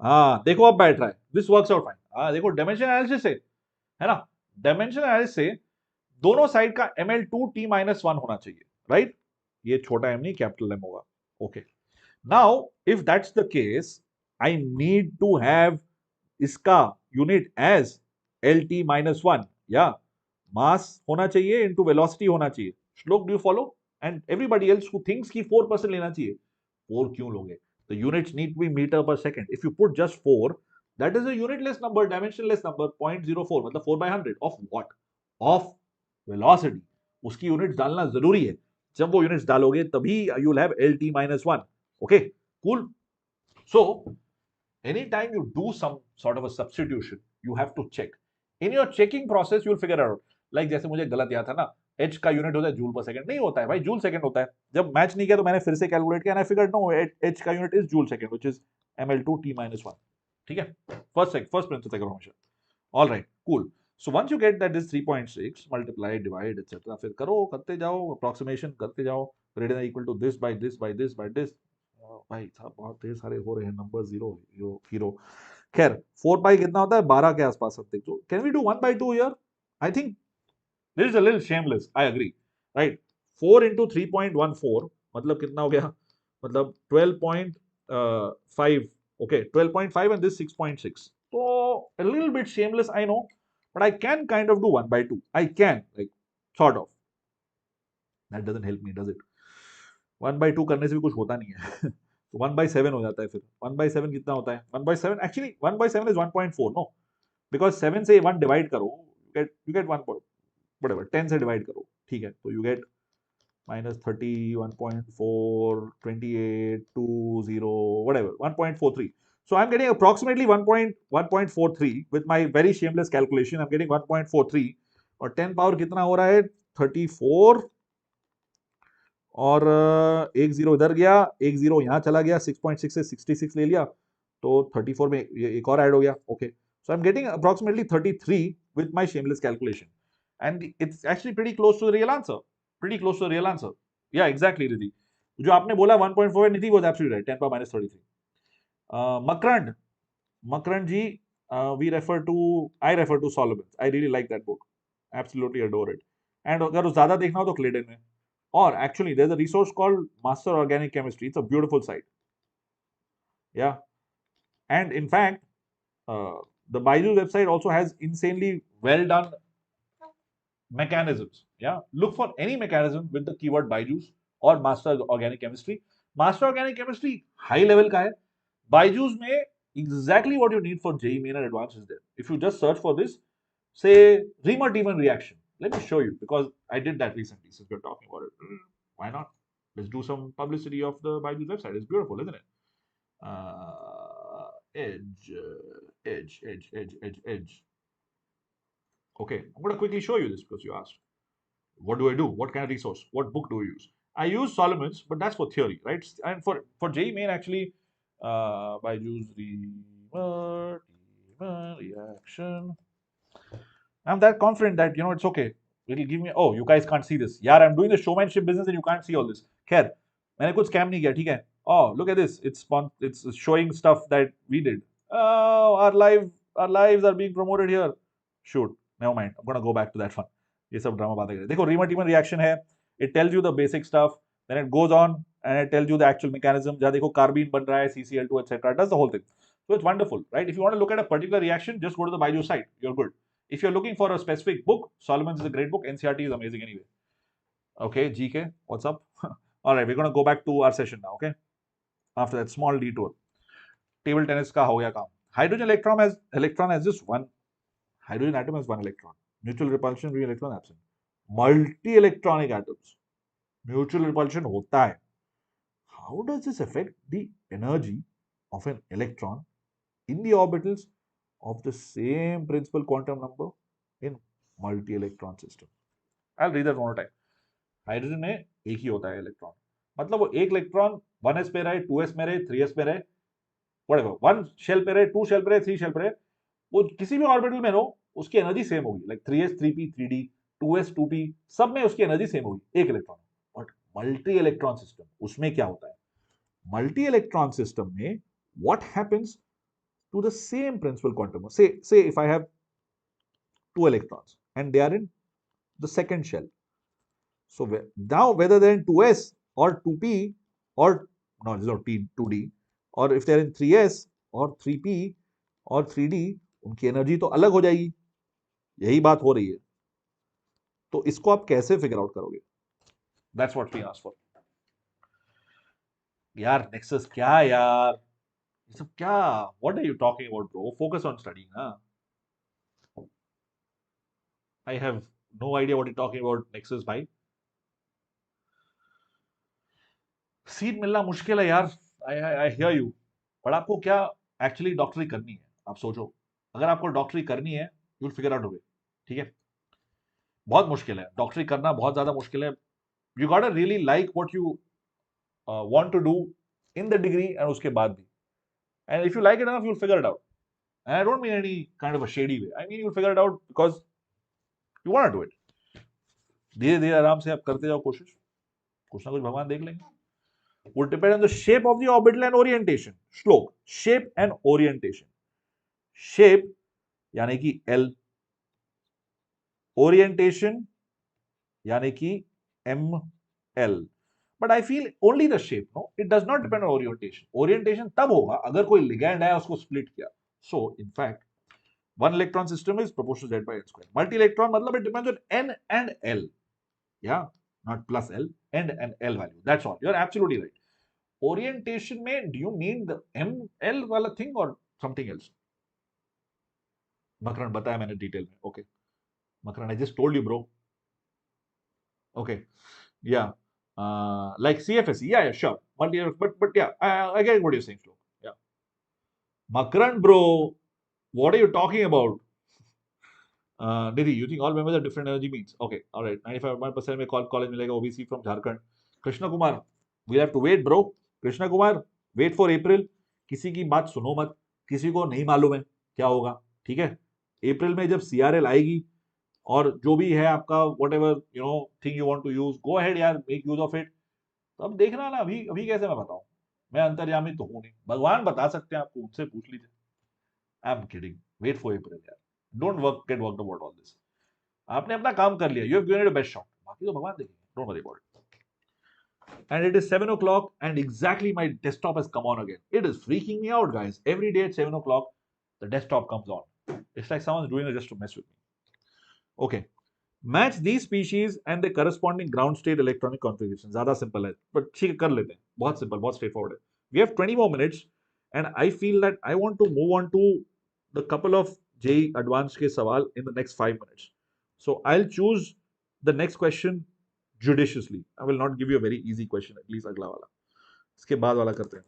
हाँ देखो अब बैठ रहा है, दिस वर्क्स आउट फाइन। हाँ देखो डायमेंशन एनालिसिस से, है ना, डायमेंशन एनालिसिस से दोनों साइड का ML2 T-1 होना चाहिए, राइट? ये छोटा m नहीं, कैपिटल M होगा, okay. Now, if that's the case, I need to have इसका यूनिट एज LT minus 1, या मास होना चाहिए इनटू वेलोसिटी होना चाहिए। श्लोक, do you follow? And everybody else who thinks कि 4% लेना चाहिए, 4 क्यों लोगे? The units need to be meter per second. If you put just 4, that is a unitless number, dimensionless number, 0.04, मतलब 4 by 100 of what? Of velocity. उसकी units डालना जरूरी है, जब वो यूनिट्स डालोगे तभी you will have LT minus 1. Okay, cool. So, anytime you do some sort of a substitution, you have to check. In your checking process, you will figure out. Like जैसे मुझे गलत याद था ना, H का unit होता है joule per second, नहीं होता है भाई, जूल सेकंड होता है। जब मैच नहीं किया तो मैंने फिर से कैलकुलेट किया, आई फिगर्ड नो, H का unit is joule second, which is ML2 T-1, ठीक है। फर्स्ट प्रिंसिपल करो हमेशा। All right, cool. So once you get that is 3.6, multiply, divide, etcetera, फिर करो, करते जाओ, अप्रोक्सीमेशन करते जाओ, greater than equal to this by this by this by this. भाई साहब बहुत ढेर सारे हो रहे हैं नंबर, जीरो हीरो। खैर 4 पाई कितना होता है? 12 के आसपास समथिंग। तो can we do 1/2 here? I think this is a little shameless, I agree, right. 4 into 3.14 मतलब कितना हो गया? मतलब 12.5, okay, 12.5 and this 6.6, so a little bit shameless, I know, but I can kind of do 1/2, I can, like, sort of, that doesn't help me, does it? 1/2 करने से भी कुछ होता नहीं है। तो 1/7 हो जाता है। फिर 1/7 कितना होता है? 1/7 एक्चुअली 1/7 इज 1.4, नो, बिकॉज 7 से 1 डिवाइड करो, यू गेट 1, whatever, 10 से डिवाइड करो, ठीक है, तो you get -30, 1.4, 28, 20, whatever, 1.43. So I'm getting approximately 1.43 with my very shameless calculation. I'm getting 1.43, और 10 पावर कितना हो रहा है? 34, और एक जीरो इधर गया, एक जीरो यहाँ चला गया, 6.6 से 66 ले लिया, तो 34 में एक और ऐड हो गया, okay. So I am getting approximately 33 with my shameless calculation. and it's actually pretty close to the real answer. Pretty close to the real answer. Yeah, exactly, Riddhi. जो आपने बोला 1.4 Nidhi was absolutely right. 10 power minus 33. Makrand ji, I refer to Solomon's. I really like that book. Absolutely adore it. And अगर ज़्यादा देखना हो तो Claydon में. Or actually, there's a resource called Master Organic Chemistry. It's a beautiful site. Yeah. And in fact, the Baiju's website also has insanely well done mechanisms. Yeah. Look for any mechanism with the keyword Baiju's or Master Organic Chemistry. Master Organic Chemistry high level का है. Baiju's में exactly what you need for JEE Main and Advanced is there. If you just search for this, say Riemann-Demon reaction. Let me show you because I did that recently. Since we're talking about it, why not? Let's do some publicity of the Baiju's website. It's beautiful, isn't it? Edge. Okay, I'm going to quickly show you this because you asked. What do I do? What kind of resource? What book do I use? I use Solomon's, but that's for theory, right? And for JEE Main, actually, Baiju's Riemann reaction. I'm that confident that it's okay. It'll give me. Oh, you guys can't see this. Yeah, I'm doing the showmanship business and you can't see all this. Khair, मैंने कुछ scam नहीं किया, ठीक है? Oh, look at this. It's showing stuff that we did. Oh, our lives are being promoted here. Shoot, never mind. I'm gonna go back to that one. ये सब drama बातें करें. देखो Riemann-Demon reaction है. It tells you the basic stuff. Then it goes on and it tells you the actual mechanism. जहाँ देखो carbene बन रहा है, CCl2, etc. It does the whole thing. So it's wonderful, right? If you want to look at a particular reaction, just go to the Baidu site. You're good. If you're looking for a specific book, Solomon's is a great book. NCERT is amazing anyway. Okay, GK, what's up? All right, we're going to go back to our session now, okay? After that small detour. Table tennis ka ho gaya kaam. Hydrogen electron has just one. Hydrogen atom has one electron. Mutual repulsion, free electron absent. Multi-electronic atoms. Mutual repulsion hota hai. How does this affect the energy of an electron in the orbitals of the same principal quantum number in multi-electron system? I'll read that one more time. Hydrogen में एक ही होता है electron, मतलब वो एक electron 1s पे रहे, 2s में रहे, 3s पे रहे, व्हाटएवर, 1 शेल पे रहे, 2 शेल पे रहे, 3 शेल पे रहे, वो किसी भी ऑर्बिटल में हो उसकी एनर्जी सेम होगी. Like 3s 3p 3d, 2s 2p, सब में उसकी एनर्जी सेम होगी, एक electron. But multi electron system, उसमें क्या होता है? मल्टी इलेक्ट्रॉन सिस्टम में what happens to the same principle quantum? Say if I have 2 electrons and they are in the second shell. So now whether they're in 2s or 2p or no, there's no 2d, or if they're in 3s or 3p or 3d, उनकी energy तो अलग हो जाएगी. यही बात हो रही है. तो इसको आप कैसे फिगर आउट करोगे? That's what we asked for. यार नेक्सस क्या यार, ये सब क्या? What are you talking about, bro? Focus on studying, huh? I have no idea what you're talking about, Nexus भाई. सीट मिलना मुश्किल है यार. I hear you. पर आपको क्या एक्चुअली डॉक्टरी करनी है? आप सोचो, अगर आपको डॉक्टरी करनी है, you'll figure out a way. ठीक है? बहुत मुश्किल है डॉक्टरी करना, बहुत ज्यादा मुश्किल है. You gotta really like what you want to do in the degree and उसके बाद भी. And if you like it enough, you'll figure it out. And I don't mean any kind of a shady way. I mean you'll figure it out because you want to do it. धीरे धीरे आराम से आप करते जाओ कोशिश, कुछ ना कुछ भगवान देख लेंगे. Would depend on the shape of the orbital and orientation. Shlok, shape and orientation. Shape यानी कि L, orientation यानी कि ML. But I feel only the shape, no? It does not depend on orientation. Orientation तब होगा अगर कोई ligand है उसको split किया. So in fact, one electron system is proportional to Z by N square. Multi-electron मतलब it depends on N and L. Yeah, not plus L, N and L value. That's all. You're absolutely right. Orientation में do you mean the ML वाला thing or something else? Makarand बताया मैंने detail में. Okay, Makarand I just told you, bro. Okay, yeah, like CFSE, yeah, sure. But yeah, I get what you're saying, Shloka. Yeah, Makaran, bro, what are you talking about? Nidhi, you think all members have different energy means? Okay, all right. 95% में college मिलेगा, OBC from Jharkhand. Krishna Kumar, we have to wait, bro. Krishna Kumar, wait for April. किसी की बात सुनो मत, किसी को नहीं मालूम है क्या होगा, ठीक है? अप्रैल में जब CRL आएगी, और जो भी है आपका whatever thing you want to use, go ahead यार, make use of it. तो अब देखना ना, अभी अभी कैसे मैं बताऊं, मैं अंतर्यामी तो हूं नहीं, भगवान बता सकते हैं आपको, उनसे पूछ लीजिए. I am kidding, wait for April यार, don't get worked about all this. आपने अपना काम कर लिया, you have given it best shot, बाकी तो भगवान देखेंगे, don't worry about it. And it is 7 o'clock, and exactly my desktop has come on again. It is freaking me out, guys. Every day at 7 o'clock, the desktop comes on. It's like someone's doing it just to mess with me. Okay. Match these species and the corresponding ground state electronic configuration. ज़्यादा simple है, but ठीक है, कर लेते हैं. बहुत simple, बहुत straightforward है. We have 20 more minutes, and I feel that I want to move on to the couple of JEE Advanced के सवाल in the next 5 minutes. So I'll choose the next question judiciously. I will not give you a very easy question, at least अगला वाला. इसके बाद वाला करते हैं.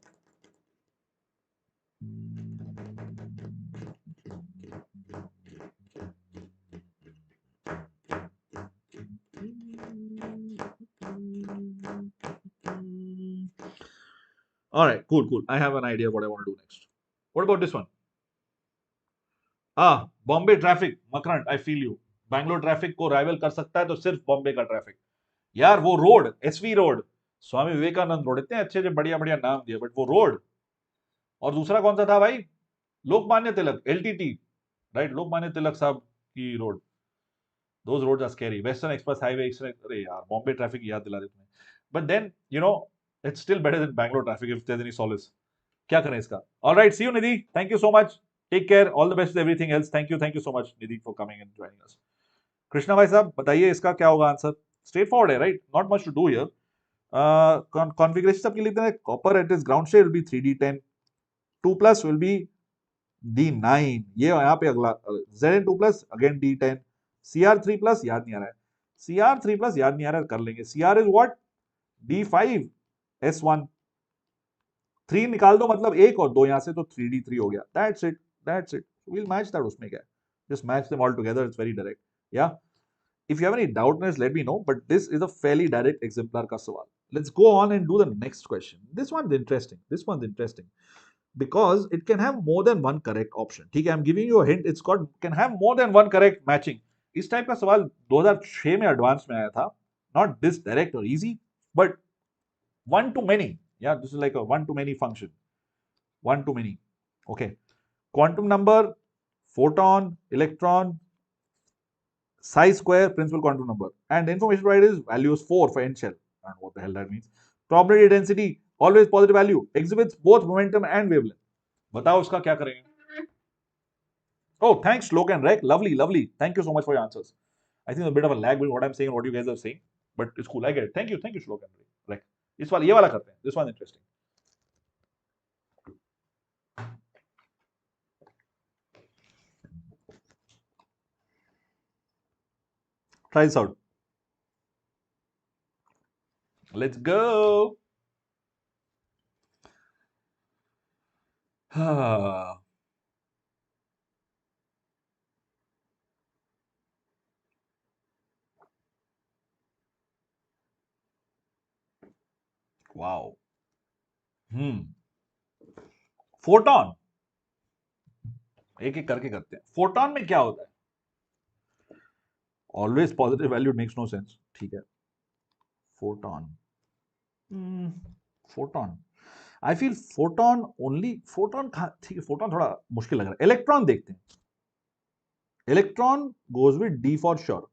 All right, cool. I have an idea what I want to do next. What about this one? Bombay traffic, मकरंट, I feel you. Bangalore traffic को rival कर सकता है तो सिर्फ बॉम्बे का ट्रैफिक. यार वो road, SV road, Swami Vivekananda road, इतने अच्छे अच्छे बढ़िया बढ़िया नाम दिए, बट वो रोड. और दूसरा कौन सा था भाई? लोकमान्य तिलक, एलटीटी, राइट, लोकमान्य तिलक साहब की road. Those roads are scary. Western Express Highway, अरे यार, बॉम्बे ट्रैफिक याद दिला देते हैं. But then, it's still better than Bangalore traffic if there's any solace. क्या करें इसका? All right, see you, Nidhi. Thank you so much. Take care. All the best with everything else. Thank you so much, Nidhi, for coming and joining us. Krishna भाई साहब, बताइए इसका क्या होगा answer? Straightforward है, right? Not much to do here. Configuration सबके लिए इतना, copper at is ground state will be 3d10, 2+ will be d9, ये यहाँ पे अगला Zn2+ अगेन d10, Cr3+ याद नहीं आ रहा है, Cr3+ याद नहीं आ रहा है, कर लेंगे. Cr is what? d5 s1, 3 निकाल दो, मतलब 1 और 2 यहाँ से, तो 3d3 हो गया. That's it. We'll match that. उसमें क्या है, just match them all together. It's very direct. Yeah. If you have any doubt, let me know. But this is a fairly direct exemplar का सवाल. Let's go on and do the next question. This one's interesting because it can have more than one correct option. ठीक है, I'm giving you a hint. It's got can have more than one correct matching. इस type का सवाल 2006 में advance में आया था. Not this direct or easy, but one to many. Yeah, this is like a one to many function. One to many. Okay. Quantum number, photon, electron, psi square, principal quantum number. And the information provided is value is 4 for n shell. I don't know what the hell that means. Probability density, always positive value. Exhibits both momentum and wavelength. बताओ उसका क्या करेंगे? Oh, thanks, Shlok and Rek. Lovely. Thank you so much for your answers. I think there's a bit of a lag between what I'm saying and what you guys are saying, but it's cool. I get it. Thank you, Shlok and Rek. ये वाला करते हैं. This one's interesting. Try this out. Let's go. Wow. Photon, एक एक करके करते हैं. Photon में क्या होता है? Always positive value, makes no sense. ठीक है, photon, I feel photon only, photon ठीक है, फोटॉन थोड़ा मुश्किल लग रहा है. इलेक्ट्रॉन देखते हैं. Electron goes with the for sure,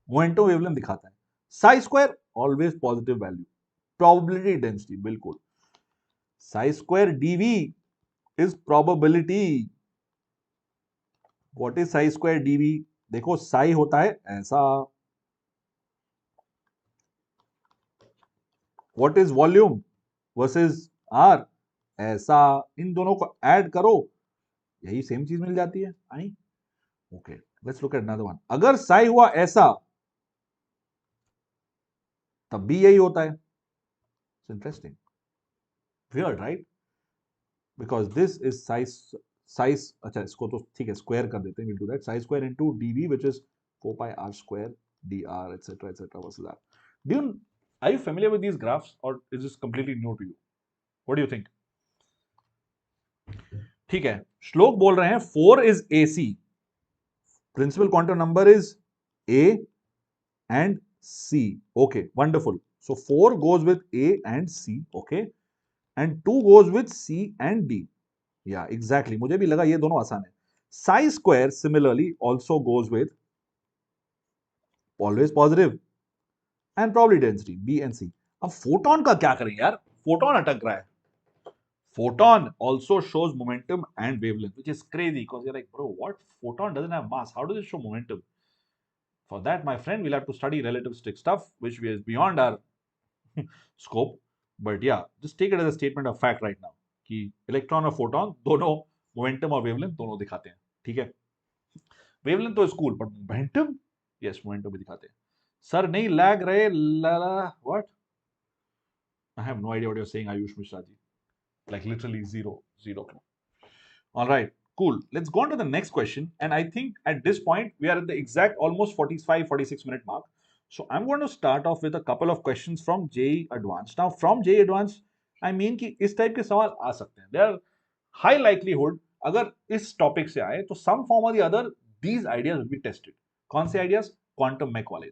momentum wavelength दिखाता है. Psi square always positive value. Probability density, बिल्कुल. Psi square DV is probability. What is psi square DV? देखो, साई होता है ऐसा. What is volume versus R? ऐसा. इन दोनों को ऐड करो, यही सेम चीज मिल जाती है. I okay, let's look at another one. अगर साई हुआ ऐसा, तब भी यही होता है. Interesting, weird, right? Because this is psi's. अच्छा, इसको तो ठीक है, स्क्वायर कर देते हैं. Will do that. Psi's square into DV, which is 4 pi r square dr, etc. versus r. Are you familiar with these graphs, or is this completely new to you? What do you think? ठीक है, श्लोक बोल रहे हैं 4 is AC, principal quantum number is A and C. Okay, wonderful. So 4 goes with A and C. Okay, and 2 goes with C and D. Yeah, exactly. मुझे भी लगा ये दोनों आसान है. Psi square similarly also goes with always positive and probability density B and C. अब photon का क्या करें यार? Photon अटक रहा है. Photon also shows momentum and wavelength, which is crazy because you're like, bro, what? Photon doesn't have mass. How does it show momentum? For that, my friend, we'll have to study relativistic stuff, which is beyond our scope. But yeah, just take it as a statement of fact right now कि electron और photon दोनों momentum और wavelength दोनों दिखाते हैं. ठीक है, wavelength तो स्कूल पर मोमेंटम, यस मोमेंटम भी दिखाते हैं. सर नहीं लैग रहे what? I have no idea what you are saying Ayush Mishra ji. Like literally zero. All right, cool. Let's go on to the next question. And I think at this point, we are at the exact almost 45, 46 minute mark. So I'm going to start off with a couple of questions from JEE Advanced. Now, from JEE Advanced, I mean कि इस type के सवाल आ सकते हैं. There are high likelihood अगर इस topic से आए तो some form or the other these ideas will be tested. कौन से ideas? Quantum mech वाले.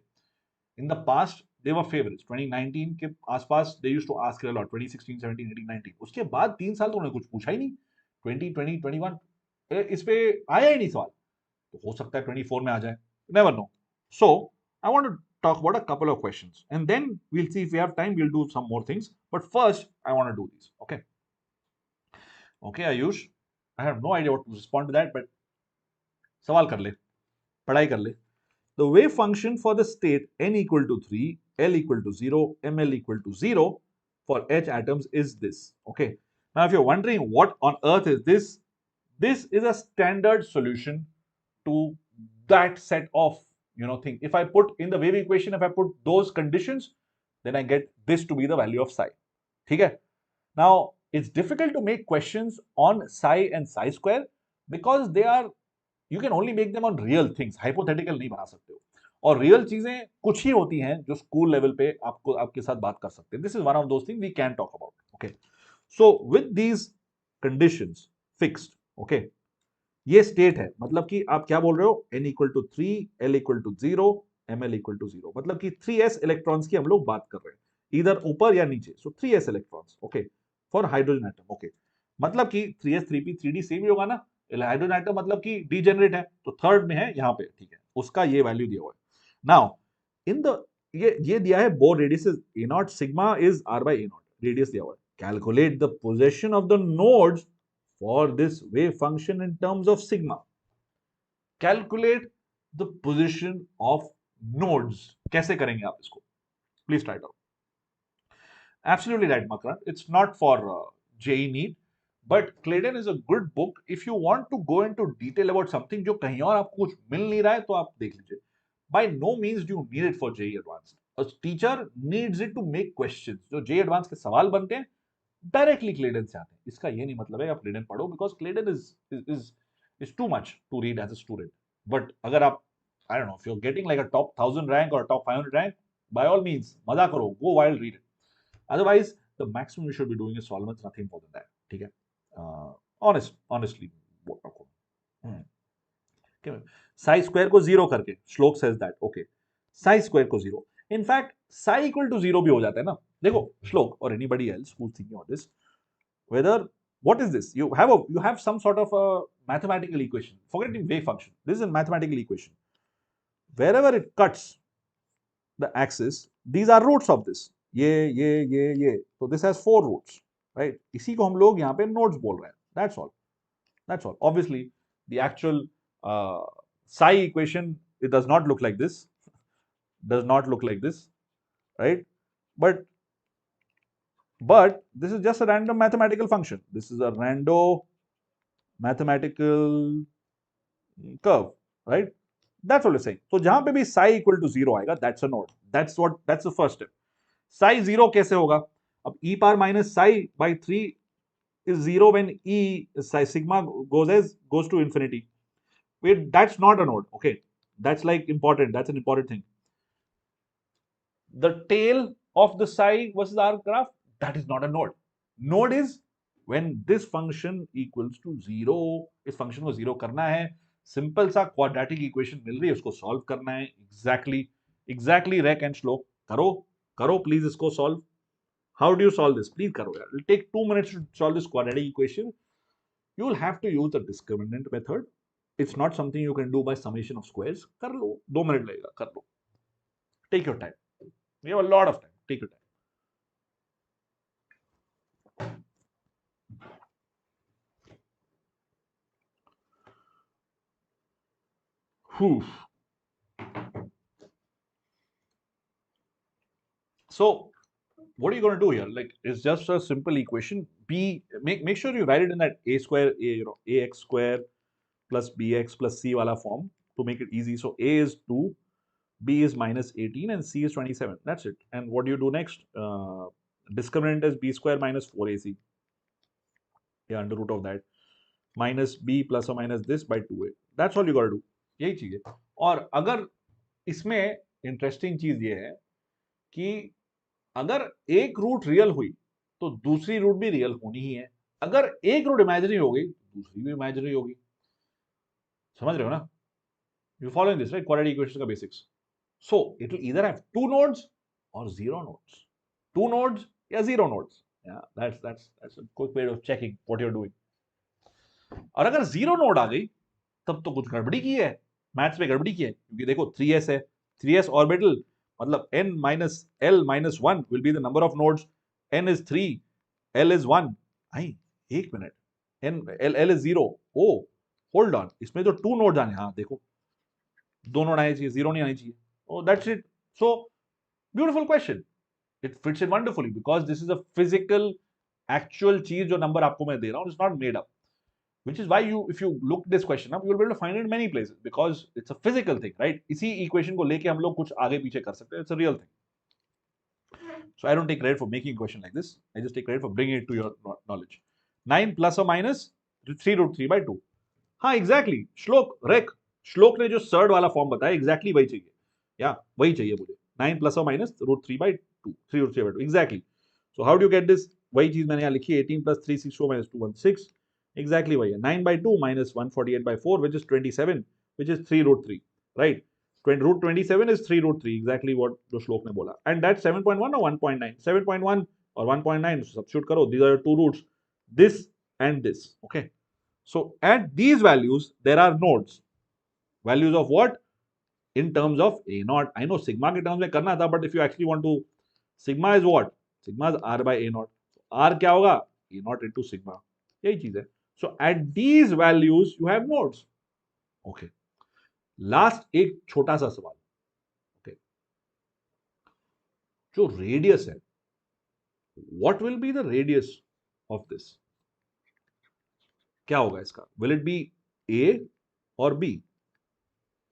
In the past, they were favorites. 2019 के आसपास they used to ask a lot. 2016, 17, 18, 19. उसके बाद 3 साल तो उन्होंने कुछ पूछा ही नहीं. 2020, 21 इस पे आया ही नहीं सवाल. तो हो सकता है 24 में आ जाए. Never know. So I want to talk about a couple of questions, and then we'll see if we have time. We'll do some more things. But first, I want to do these. Okay. Okay, Ayush. I have no idea what to respond to that, but सवाल कर ले, पढ़ाई कर ले. The wave function for the state n equal to 3, L equal to 0, ML equal to 0 for H atoms is this. Okay. Now, if you're wondering what on earth is this is a standard solution to that set of, thing. If I put in the wave equation, if I put those conditions, then I get this to be the value of psi. Okay. Now, it's difficult to make questions on psi and psi square because they are you can only make them on real things. Hypothetical नहीं बना सकते हो. और real चीजें कुछ ही होती हैं जो स्कूल लेवल पे आपको आपके साथ बात कर सकते हैं. This is one of those things we can talk about. Okay. So with these conditions fixed, okay, ये स्टेट है. मतलब कि आप क्या बोल रहे हो? n equal to 3, L equal to 0, ML equal to 0. मतलब कि 3s इलेक्ट्रॉन्स की हम लोग बात कर रहे हैं, इधर ऊपर या नीचे. So 3s electrons, okay, for hydrogen atom. Okay. मतलब कि 3s 3p 3d सेम ही होगा ना. हाइड्रोजन एटम मतलब कि डीजेनरेट है तो थर्ड में है यहाँ पे. ठीक है, उसका ये वैल्यू दिया हुआ है. नाउ इन द ये दिया है bore radius A not sigma is r by a not. Radius दिया हुआ है. Calculate the position of the nodes for this wave function in terms of sigma. Calculate the position of nodes. कैसे करेंगे आप इसको? Please try it out. Absolutely right, Makran. It's not for JEE NEET. But Claydon is a good book if you want to go into detail about something जो कहीं और आपको कुछ मिल नहीं रहा है तो आप देख लीजिए. By no means do you need it for JEE Advanced. A teacher needs it to make questions. जो JEE Advanced के सवाल बनते हैं डायरेक्टली Claydon से आते हैं. इसका ये नहीं मतलब है आप Claydon पढ़ो because Claydon is too much to read as a student. But अगर आप I don't know if you're getting like a top 1000 rank or top 500 rank, by all means मजा करो, go wild, read it. Otherwise, the maximum you should be doing is solvents, nothing more than that. ठीक है. Honestly, psi square को 0 करके श्लोक says that. Okay, psi square को 0. In fact, psi equal to 0 भी हो जाता है ना. देखो श्लोक or anybody else who's thinking of this, whether what is this? You have some sort of a mathematical equation. Forgetting wave function. This is a mathematical equation. Wherever it cuts the axis, these are roots of this. ये. So this has 4 roots. Right? इसी को हम लोग यहाँ पे nodes बोल रहे हैं. That's all. Obviously, the actual psi equation, it does not look like this. Right? But this is just a random mathematical function. This is a random mathematical curve. Right? That's what we're saying. So जहाँ पे भी psi equal to 0 आएगा, that's a node. That's the first step. Psi 0 कैसे होगा? अब e power minus psi by 3 is 0 when e psi sigma goes to infinity. Wait, that's not a node. Okay, that's like important. That's an important thing. The tail of the psi versus r graph, that is not a node. Node is when this function equals to 0. इस function को 0 करना है. Simple सा quadratic equation मिल रही है, उसको solve करना है। एग्जैक्टली रैक एंड श्लोक करो प्लीज इसको solve. How do you solve this? Please करो यार, it take 2 minutes to solve this quadratic equation. You will have to use the discriminant method. It's not something you can do by summation of squares. कर लो, 2 minute लगेगा, कर लो। Take your time, we have a lot of time, take your time. Whew. So what are you going to do here? Like, it's just a simple equation. B, make sure you write it in that a square, ax square plus bx plus c wala form to make it easy. So a is 2, b is minus 18, and c is 27. That's it. And what do you do next? Discriminant is b square minus 4ac. Yeah, under root of that. Minus b plus or minus this by 2a. That's all you got to do. यही चीज है। और अगर इसमें interesting चीज ये है कि अगर एक रूट रियल हुई तो दूसरी रूट भी रियल होनी ही है। अगर एक रूट इमेजिनरी हो गई तो दूसरी भी इमेजिनरी होगी। समझ रहे हो ना? You following this right? Quadratic equation का basics. So it will either have 2 nodes or 0 nodes. 2 nodes या 0 nodes. Yeah, that's a quick way of checking what you're doing. और अगर 0 node आ गई तब तो कुछ गड़बड़ी की है, मैथ्स में गड़बड़ी की है। क्योंकि देखो 3s है, 3s ऑर्बिटल मतलब n minus l minus 1 will be the number of nodes. n is 3, l is 1. I एक मिनट, l is 0. Oh hold on, इसमें जो 2 nodes आने, हाँ देखो 2 node आने चाहिए, 0 नहीं आनी चाहिए। Oh, that's it. So beautiful question. It fits in wonderfully because this is a physical, actual चीज जो नंबर आपको मैं दे रहा हूँ, it's not made up. Which is why if you look this question up, you will be able to find it in many places because it's a physical thing, right? इसी equation को लेके हम लोग कुछ आगे पीछे कर सकते हैं. It's a real thing. So I don't take credit for making a question like this. I just take credit for bringing it to your knowledge. 9 plus or minus 3 root 3 by 2. हाँ exactly. श्लोक ने जो surd वाला form बताया exactly वही चाहिए. या वही चाहिए मुझे. 9 plus or minus root 3 by 2. 3 root 3 by 2. Exactly. So how do you get this? वही चीज मैंने यहाँ लिखी है. 18 plus 3 6 4 minus 2 1 6. Exactly वही है. 9 by 2 minus 148 by 4 which is 27 which is 3 root 3. Right? Root 27 is 3 root 3. Exactly what जो श्लोक ने बोला. And that's 7.1 or 1.9. 7.1 or 1.9. Substitute करो. These are two roots. This and this. Okay. So at these values there are nodes. Values of what? In terms of A naught. I know sigma के terms में करना था, but if you actually want to, sigma is what? Sigma is R by A naught. R क्या होगा? A naught into sigma. यही चीज है. So at these values you have nodes. Okay. Last एक छोटा सा सवाल. Okay. जो radius है, what will be the radius of this? क्या होगा इसका? Will it be A or B?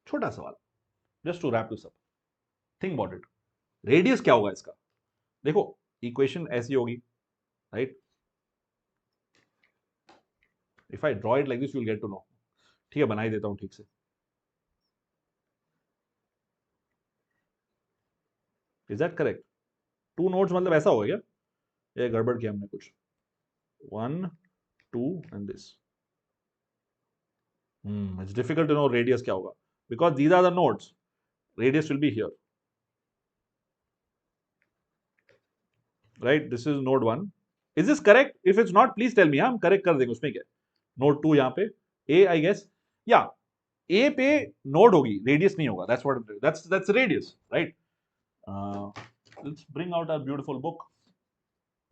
छोटा सवाल. Just to wrap this up. Think about it. Radius क्या होगा इसका? देखो, equation ऐसी होगी, right? If I draw it like this, you'll get to know. ठीक है, बना ही देता हूं ठीक से. Is that correct? 2 nodes मतलब ऐसा होगा क्या? ये गड़बड़ किया हमने कुछ. 1, 2 and this. It's difficult to know radius क्या होगा because these are the nodes. Radius will be here. Right? This is node 1. Is this correct? If it's not, please tell me. हम correct कर देंगे उसमें क्या? Node 2 यहाँ पे. A, I guess. Yeah. A पे node होगी, radius नहीं होगा. That's what. That's radius, right? Let's bring out our beautiful book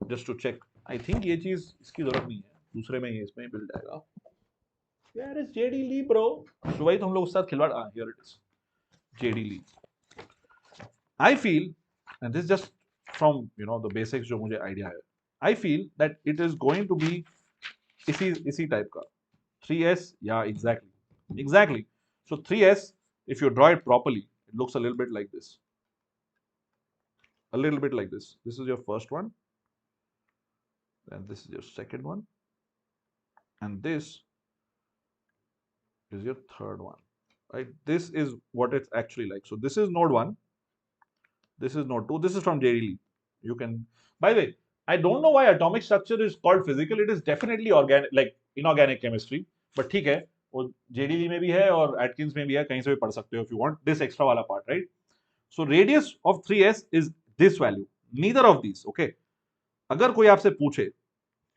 just to check. I think ये चीज इसकी जरूरत नहीं है. दूसरे में ये इसमें build आएगा. Where is JD Lee, bro? सुबह तो हम लोग उस साथ खिलवाड़. Here it is. JD Lee. I feel, and this is just from the basics जो मुझे idea है. I feel that it is going to be इसी type का 3s. Yeah, exactly. So 3s, if you draw it properly, it looks a little bit like this. A little bit like this. This is your first one, and this is your second one, and this is your third one. Right? This is what it's actually like. So this is node 1. This is node 2. This is from JEE. You can, by the way, I don't know why atomic structure is called physical. It is definitely organic, like inorganic chemistry. But ठीक है, वो जेडीली में भी है और Atkins में भी है, कहीं से भी पढ़ सकते हो if you want this extra वाला part, right? So radius of 3s is this value, neither of this, okay? अगर कोई आपसे पूछे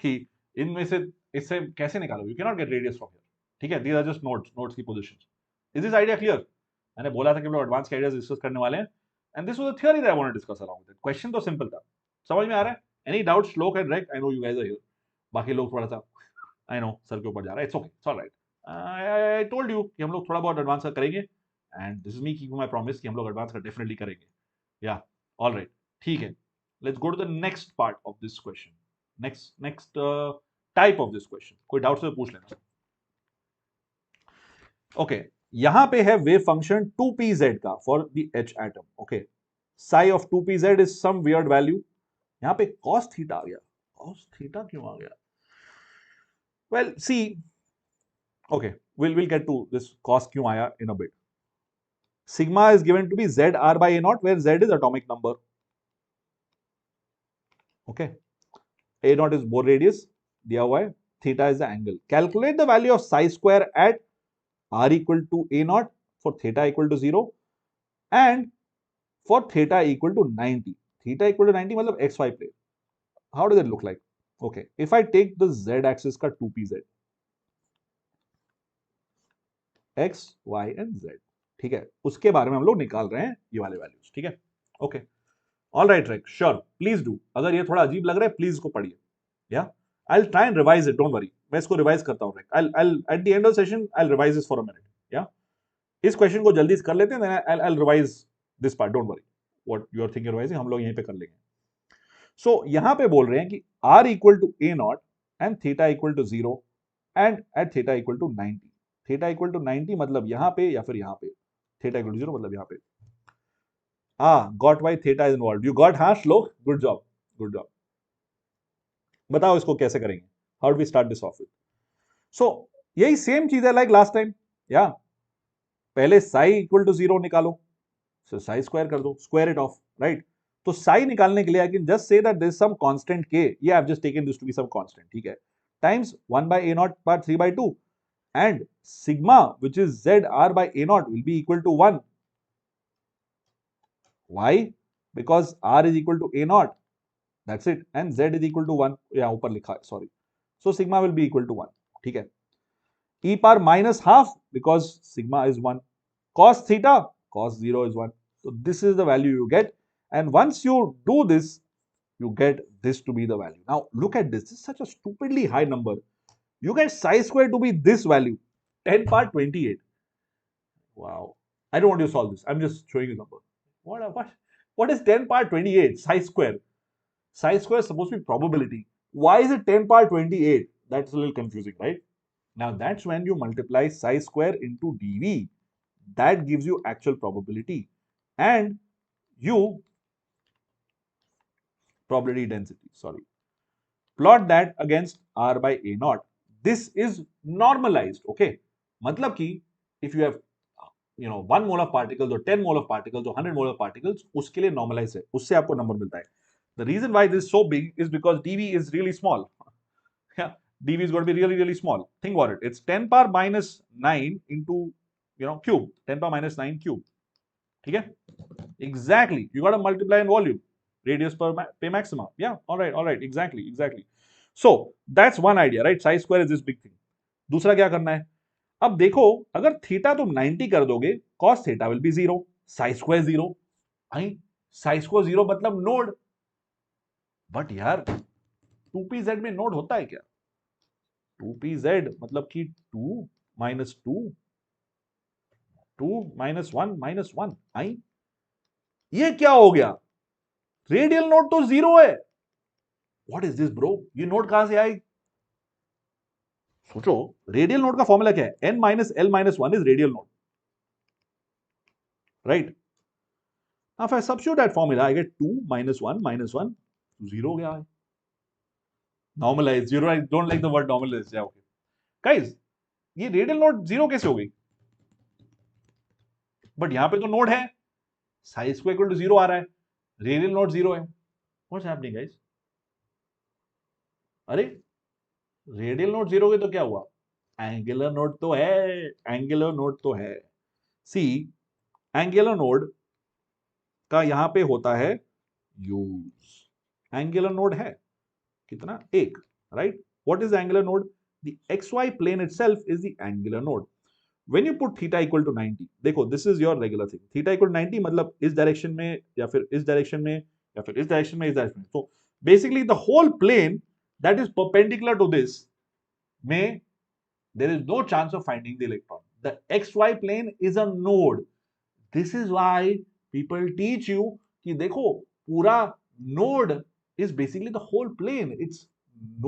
कि इनमें से इससे कैसे निकालोगे, you can not gate radius from here, ठीक है? दीज आर जस्ट नोट्स की positions. Is this idea clear? मैंने बोला था कि हम लोग एडवांस के आइडियाज डिस्कस करने वाले हैं, and this was the theory that I wanted to discuss around it. Question तो सिंपल था, समझ में आ रहा है? एनी डाउट श्लोक एंड रेक? I know you guys are here, बाकी लोग थोड़ा सा आई नो सर के ऊपर जा रहा है, it's okay, it's alright. I told you कि हम लोग थोड़ा बहुत एडवांस का करेंगे, and this is me keeping my promise कि हम लोग एडवांस का डेफिनेटली करेंगे। या ऑलराइट, ठीक है, let's go to the next part of this question, next type of this question. कोई डाउट से पूछ लेना। ओके, यहां पे है वेव फंक्शन 2pz का for the H atom, okay? Psi of 2pz is some weird value. यहां पे cos थीटा आ गया। cos थीटा क्यों आ गया? Well see, okay, we'll get to this cos क्यों आया in a bit. Sigma is given to be ZR by A naught, where Z is atomic number. Okay, A naught is Bohr radius, दिया हुआ है, theta is the angle. Calculate the value of psi square at R equal to A naught for theta equal to 0 and for theta equal to 90. Theta equal to 90 मतलब XY plane. How does it look like? Okay, if I take the Z axis का 2pz, X, Y and Z, ठीक है, उसके बारे में हम लोग निकाल रहे हैं ये वाले वैल्यूज, ठीक है? Okay, all right, right, sure, please do. अगर ये थोड़ा अजीब लग रहा है प्लीज इसको पढ़िए, या I will try and revise it, don't worry, मैं इसको रिवाइज करता हूँ। I at the end of session I will revise this for a minute, या इस क्वेश्चन को जल्दी कर लेते हैं, then I will revise this part, don't worry what you are thinking revising, हम लोग यहीं पे कर लेंगे। सो यहां पे बोल रहे हैं कि r equal to a naught and theta equal to 0 and at theta equal to 90। Theta equal to 90 मतलब यहां पे या फिर यहां पे, थीटा इक्वल टू 0 मतलब यहां पे। Got why theta is involved, you got? हाँ Shlok, good job, good job. बताओ इसको कैसे करेंगे, how do we start this off with? So यही सेम चीज है लाइक लास्ट टाइम, या पहले साई इक्वल टू 0 निकालो, सो साई स्क्वायर कर दो, स्क्वायर इट ऑफ, राइट? तो साई निकालने के लिए I can just say that there is some constant k, ये I have just taken this to be some constant, ठीक है, times 1 by a naught par 3/2 and sigma which is zr by a naught will be equal to 1. Why? Because r is equal to a naught, that's it, and z is equal to 1, यहाँ ऊपर लिखा है, sorry, so sigma will be equal to 1, ठीक है? e power minus half because sigma is 1, cos theta, cos 0 is 1, so this is the value you get, and once you do this you get this to be the value. Now look at this, this is such a stupidly high number. You get psi square to be this value, 10 power 28. Wow, I don't want you to solve this, I'm just showing you a number. What is 10 power 28 psi square? Psi square is supposed to be probability. Why is it 10 power 28? That's a little confusing, right? Now that's when you multiply psi square into dV, that gives you actual probability, and you probability density, sorry, plot that against r by a naught. This is normalized, okay? मतलब कि if you have 1 mole of particles or 10 mole of particles or 100 mole of particles, उसके लिए normalized है, उससे आपको number मिलता है. The reason why this is so big is because dV is really small. Yeah, dV is going to be really, really small. Think about it. It's 10 power minus 9 into cube, 10 power minus 9 cube. ठीक है? Exactly. You got to multiply in volume. Radius per maxima. Yeah, all right, exactly. So that's one idea, right? Psi square is this big thing. दूसरा क्या करना है? अब देखो, अगर theta तुम 90 कर दोगे, cos theta will be 0, psi square 0. I psi square 0 मतलब नोड, बट यार 2pz में नोड होता है क्या? 2pz मतलब कि 2 minus 2, 2 minus 1 minus 1. आई ये क्या हो गया? रेडियल नोड तो 0 है. What is this bro? ये नोड कहां से आई? सोचो, रेडियल नोड का फॉर्मूला क्या है? n minus l minus 1 is radial node, right? Now if I substitute that formula, I get 2 minus 1 minus 1, 0 गया है. Normalize, 0, I don't like the word normalize. Yeah, okay. Guys, ये radial node 0 कैसे हो गई? But यहां पे तो node है, साई स्क्वायर इक्वल टू 0 आ रहा है, रेडियल नोड 0 है. What's happening guys? अरे रेडियल नोड 0 के तो क्या हुआ? एंगुलर नोड तो है, एंगुलर नोड तो है। सी, एंगुलर नोड का यहां पे होता है यूज। एंगुलर नोड है कितना? एक, right? What is angular node? The xy plane itself is the angular node. When you put theta equal to 90, देखो this is your regular thing, theta equal to 90 मतलब इस डायरेक्शन में या फिर इस डायरेक्शन में या फिर इस डायरेक्शन में, इस डायरेक्शन में। So basically the whole plane that is perpendicular to this में there is no chance of finding the electron. The xy plane is a node. This is why people teach you कि देखो पूरा node is basically the whole plane. It's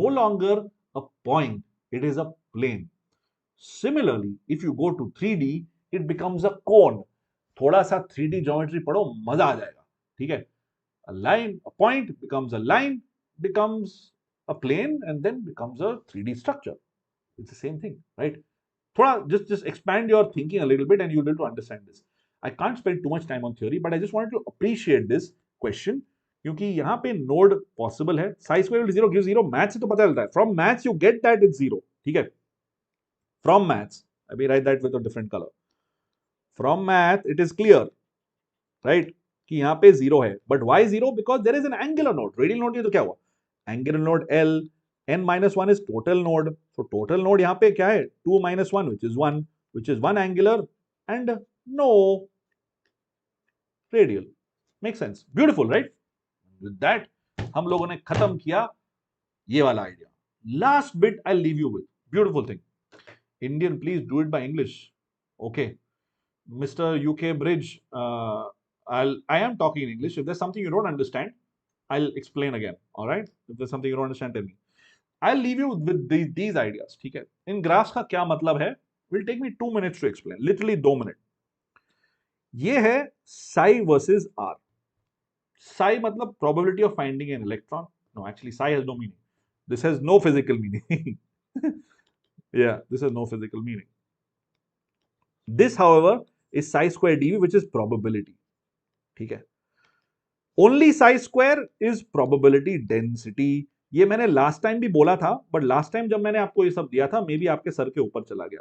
no longer a point, it is a plane. Similarly, if you go to 3D, it becomes a cone. थोड़ा सा 3D geometry पढ़ो, मजा आ जाएगा, ठीक है? A line, a point becomes a line, becomes a plane, and then becomes a 3D structure. It's the same thing, right? थोड़ा just expand your thinking a little bit and you'll be able to understand this. I can't spend too much time on theory, but I just wanted to appreciate this question क्योंकि यहाँ पे node possible है. Psi square equal to 0 gives 0. Math से तो पता चलता है. From maths you get that it's 0. ठीक है? From maths, I will write that with a different color. From math it is clear, right? कि यहाँ पे 0 है. But why 0? Because there is an angular node. Radial node ये तो क्या हुआ? Angular node L. N minus 1 is total node. So total node यहाँ पे क्या है? 2 minus 1 which is 1 angular and no radial. Makes sense. Beautiful, right? With that हम लोगों ने खत्म किया ये वाला idea. Last bit I'll leave you with. Beautiful thing. Indian, please do it by English. Okay. Mr. UK Bridge, I am talking in English. If there's something you don't understand, I'll explain again. All right? If there's something you don't understand, tell me. I'll leave you with these ideas. ठीक है? इन graphs का क्या मतलब है? Will take me 2 minutes to explain. Literally 2 minutes. ये है psi versus r. Psi मतलब probability of finding an electron. No, actually psi has no meaning. This has no physical meaning. Yeah, this has no physical meaning. This, however, is psi square dV, which is probability. ठीक है? Only psi square is probability density. ये मैंने last time भी बोला था, but last time जब मैंने आपको ये सब दिया था, मे बी आपके सर के ऊपर चला गया.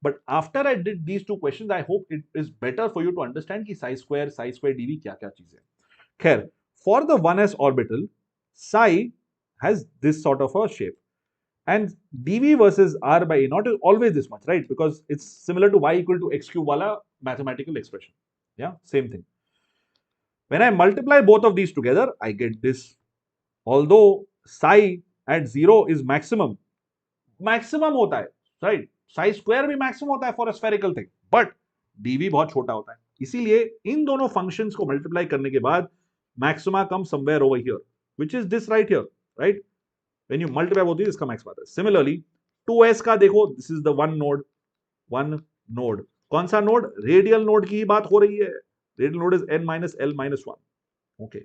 But after I did these two questions, I hope it is better for you to understand कि साई स्क्वायर डीवी क्या क्या चीज है. खैर, for the 1s orbital psi has this sort of a shape and dv versus r by a naught is always this much, right? Because it's similar to y equal to x cube wala mathematical expression. Yeah, same thing. When I multiply both of these together, I get this. Although psi at 0 is maximum होता है, right? Psi square भी maximum होता है for a spherical thing, but dv बहुत छोटा होता है. इसीलिए इन दोनों functions को multiply करने के बाद maxima comes somewhere over here, which is this right here, right? When you multiply both these, इसका max आता है. Similarly, 2s का देखो, this is the one node. कौन सा node? Radial node की ही बात हो रही है. Radial node is n minus l minus 1. Okay.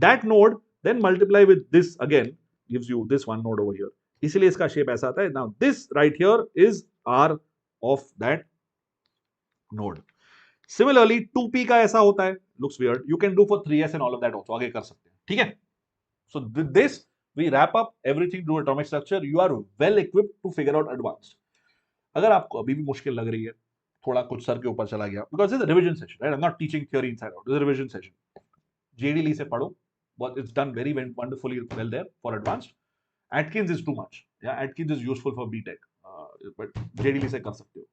That node then multiply with this again gives you this one node over here. इसीलिए इसका shape ऐसा आता है. Now this right here is r of that node. Similarly, 2p का ऐसा होता है. Looks weird. You can do for 3s and all of that also. आगे कर सकते हैं. ठीक है? So this we wrap up everything to atomic structure. You are well equipped to figure out advanced. अगर आपको अभी भी मुश्किल लग रही है, थोड़ा कुछ सर के ऊपर चला गया, because this is a revision session, right? I'm not teaching theory inside out. This is a revision session. JEE Lee से पढ़ो, but it's done very wonderfully well there for advanced. Atkins is too much. Yeah, Atkins is useful for BTech, but JEE Lee से कर सकते हो.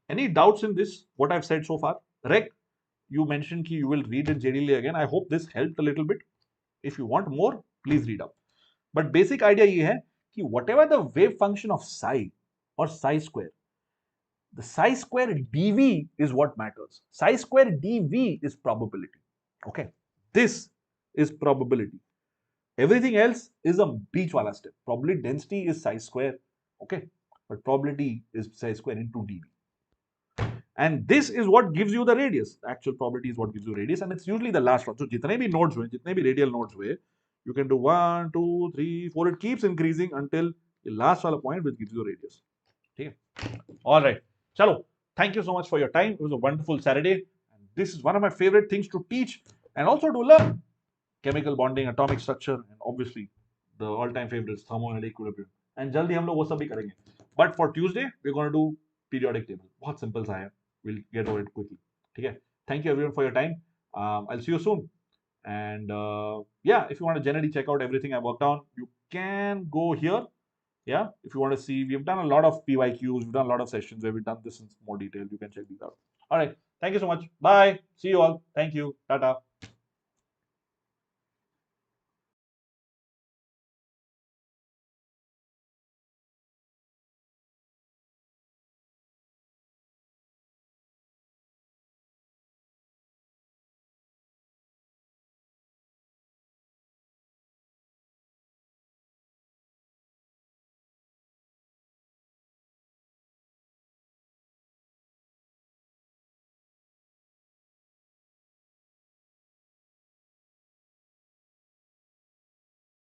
Any doubts in this? What I've said so far? Rek, you mentioned कि you will read in JEE Lee again. I hope this helped a little bit. If you want more, please read up. But basic idea ये है कि whatever the wave function of psi or psi square, the psi square dv is what matters. Psi square dv is probability. Okay, this is probability. Everything else is a beach wala step. Probability density is psi square. Okay, but probability is psi square into dv. And this is what gives you the radius. The actual probability is what gives you radius, and it's usually the last one. So जितने भी nodes हुए, जितने भी radial nodes हुए, you can do 1, 2, 3, 4. It keeps increasing until the last wala point which gives you radius. Okay. All right. Chalo. Thank you so much for your time. It was a wonderful Saturday. And this is one of my favorite things to teach and also to learn. Chemical bonding, atomic structure, and obviously the all-time favorites, thermodynamic equilibrium. And jaldi hum log wo sab bhi karenge. But for Tuesday, we're going to do periodic table. बहुत simple सा है. We'll get over it quickly. ठीक है? Thank you everyone for your time. I'll see you soon. And yeah, if you want to generally check out everything I worked on, you can go here. Yeah, if you want to see, we've done a lot of PYQs, we've done a lot of sessions where we've done this in more detail. You can check these out. All right. Thank you so much. Bye. See you all. Thank you. Tata.